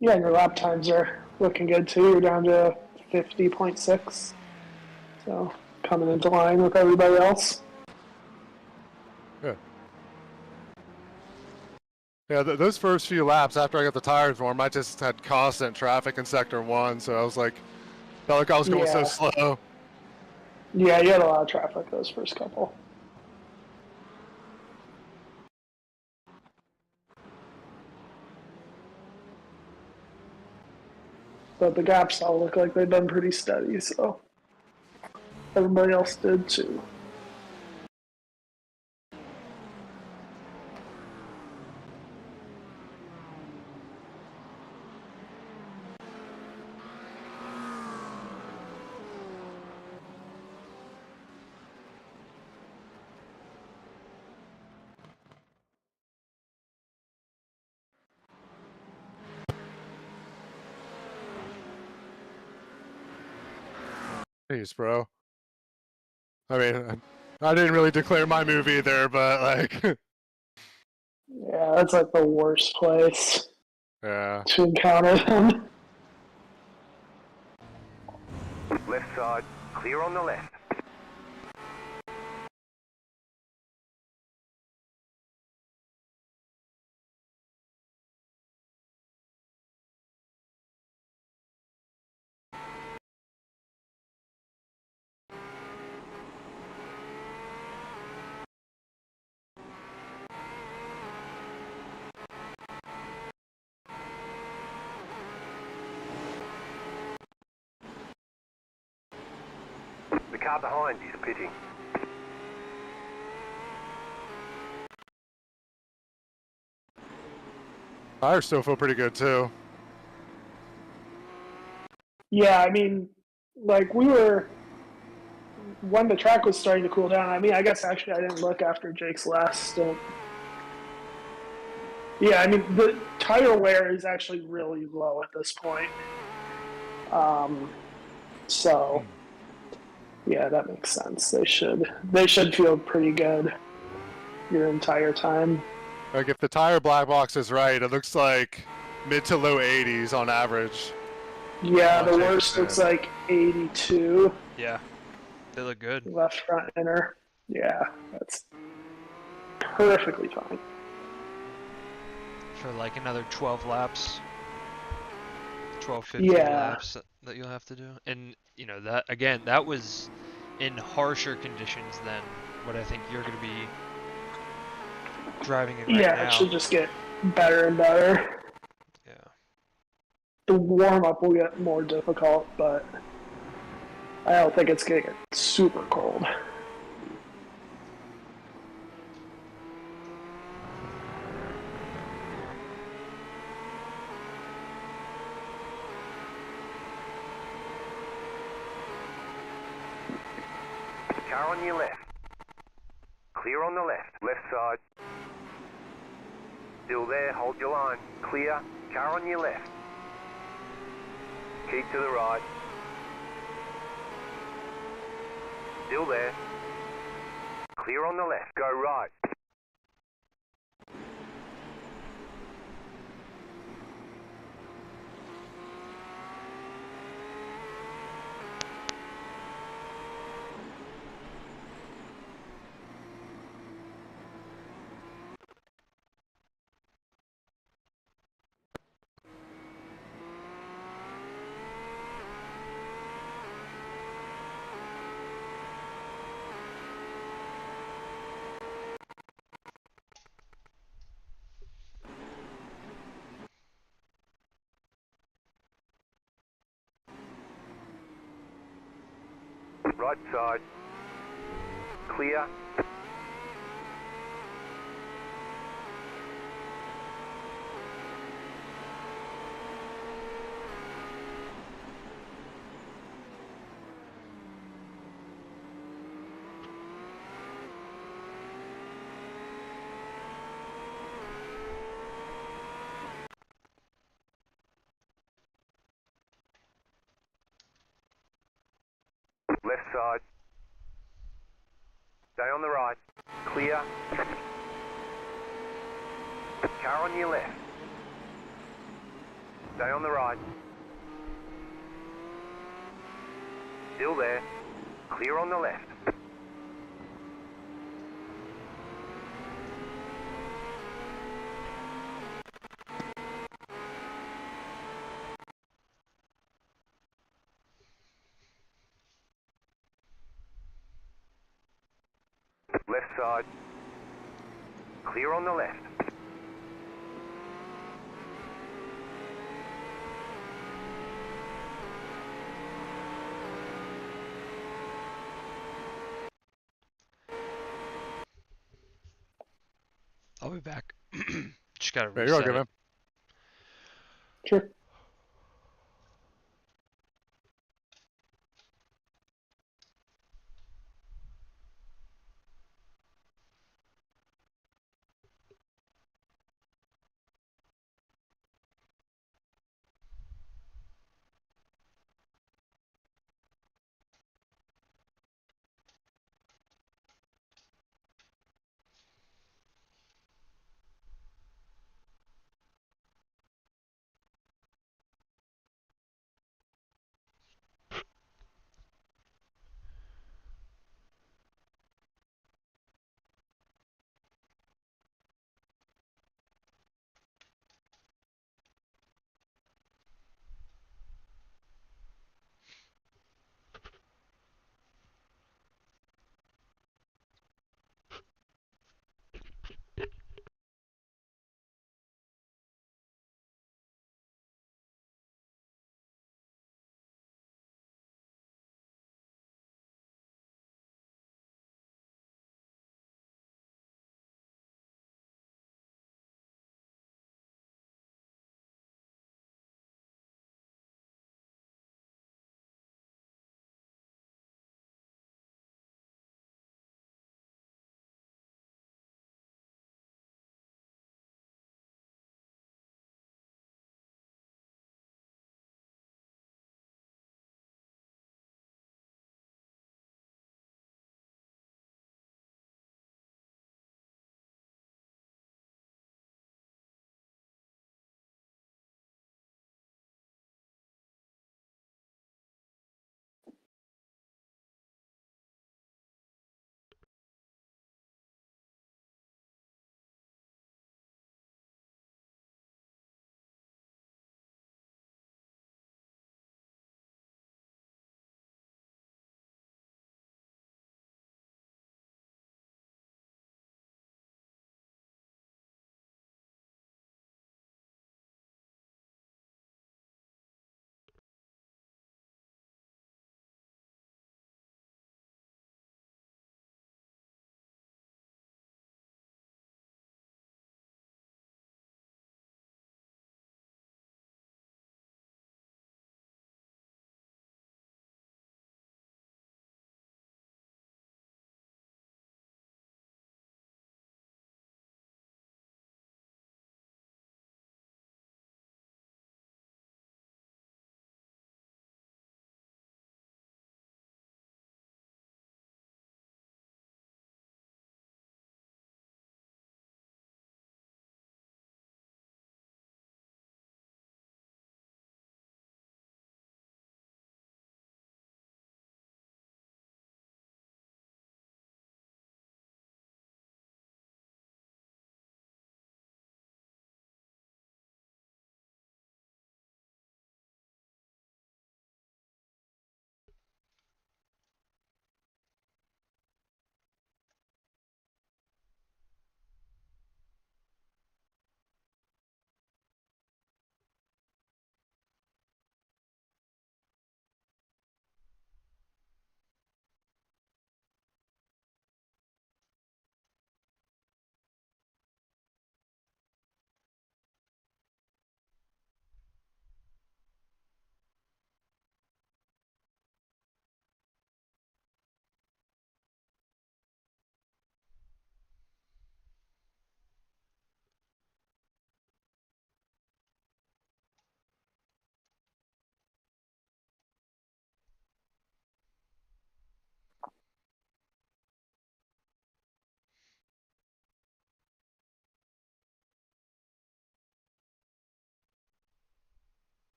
Yeah, and your lap times are looking good too. You're down to 50.6. So coming into line with everybody else. Yeah. Yeah, those first few laps after I got the tires warm, I just had constant traffic in Sector 1, so I was like, felt like I was going so Yeah. slow. Yeah, you had a lot of traffic those first couple. But the gaps all look like they've been pretty steady, so everybody else did too. Jeez, bro. I mean, I didn't really declare my move either, but like, Yeah, that's like the worst place yeah. to encounter them. Left side, clear on the left. The car behind is pitting. Tires still feel pretty good too. Yeah, I mean, like we were when the track was starting to cool down. I mean, I guess actually I didn't look after Jake's last stint. Yeah, I mean the tire wear is actually really low at this point. So yeah, that makes sense. They should feel pretty good your entire time. Like if the tire black box is right, it looks like mid to low 80s on average. Yeah, Oh, the Jake worst said. looks like 82 Yeah, they look good. left front inner. Yeah, that's perfectly fine. For like another 12 laps, 12, 15 Yeah. laps that you'll have to do. And, you know, that, again, that was in harsher conditions than what I think you're going to be driving in right Yeah, now. it should just get better and better. Yeah. The warm up will get more difficult, but I don't think it's going to get super cold. Car on your left. Clear on the left. Left side. Still there, hold your line. Clear. Car on your left. Keep to the right. Still there. Clear on the left. Go right. Right side. Clear. Left side. Stay on the right. Clear. Car on your left. Stay on the right. Still there. Clear on the left. Left side. Clear on the left. I'll be back. Just gotta Yeah, you're all reset good, it. man. Sure.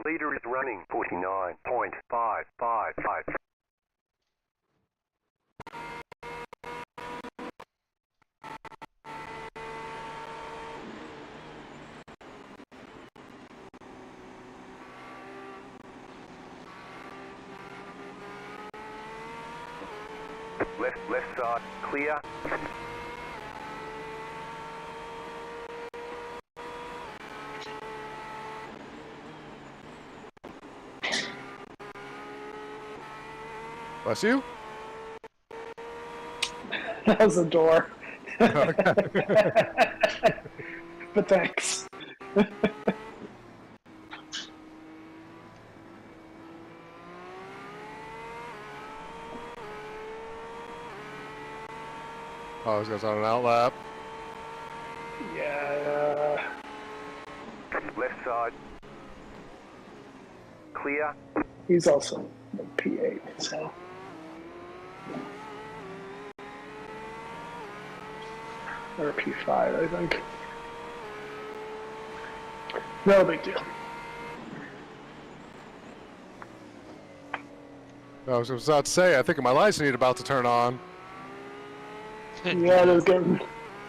Leader is running 49.555. Left side, clear. Bless you. That was a door. But thanks. Oh, this guy's on an outlap. Yeah. Left side, clear. He's also the P8, so. Or P5, I think. No big deal. I was about to say, I think my lights need about to turn on. Yeah, it is getting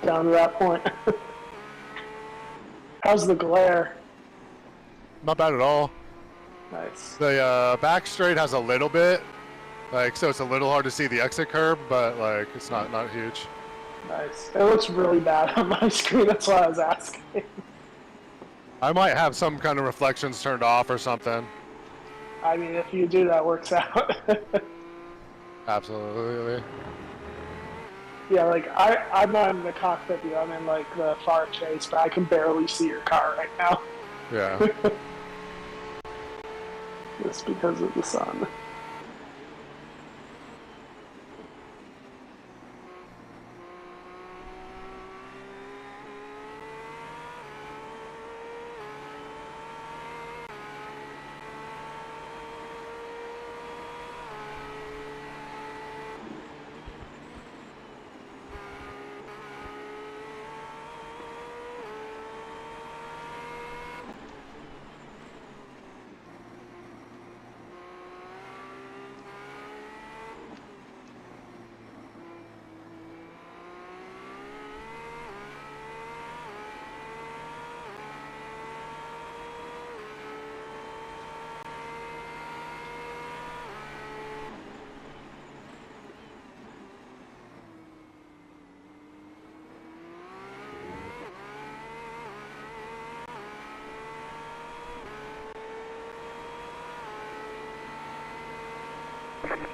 down to that point. How's the glare? Not bad at all. Nice. The back straight has a little bit, like, so it's a little hard to see the exit curb, but like it's not huge. Nice. It looks really bad on my screen, that's why I was asking. I might have some kind of reflections turned off or something. I mean, if you do, that works out. Absolutely. Yeah, like, I'm not in the cockpit view, I'm in, like, the far chase, but I can barely see your car right now. Yeah. Just because of the sun.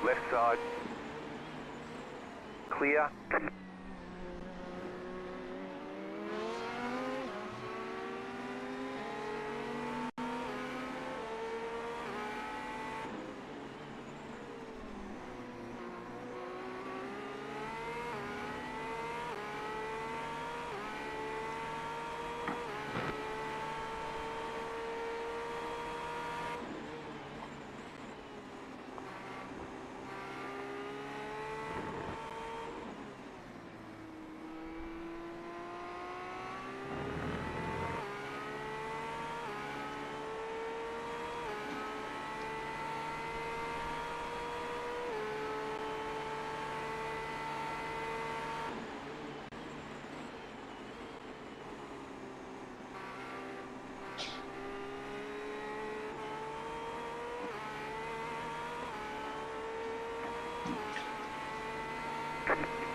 Left side, clear.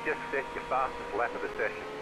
Just set your fastest lap of the session.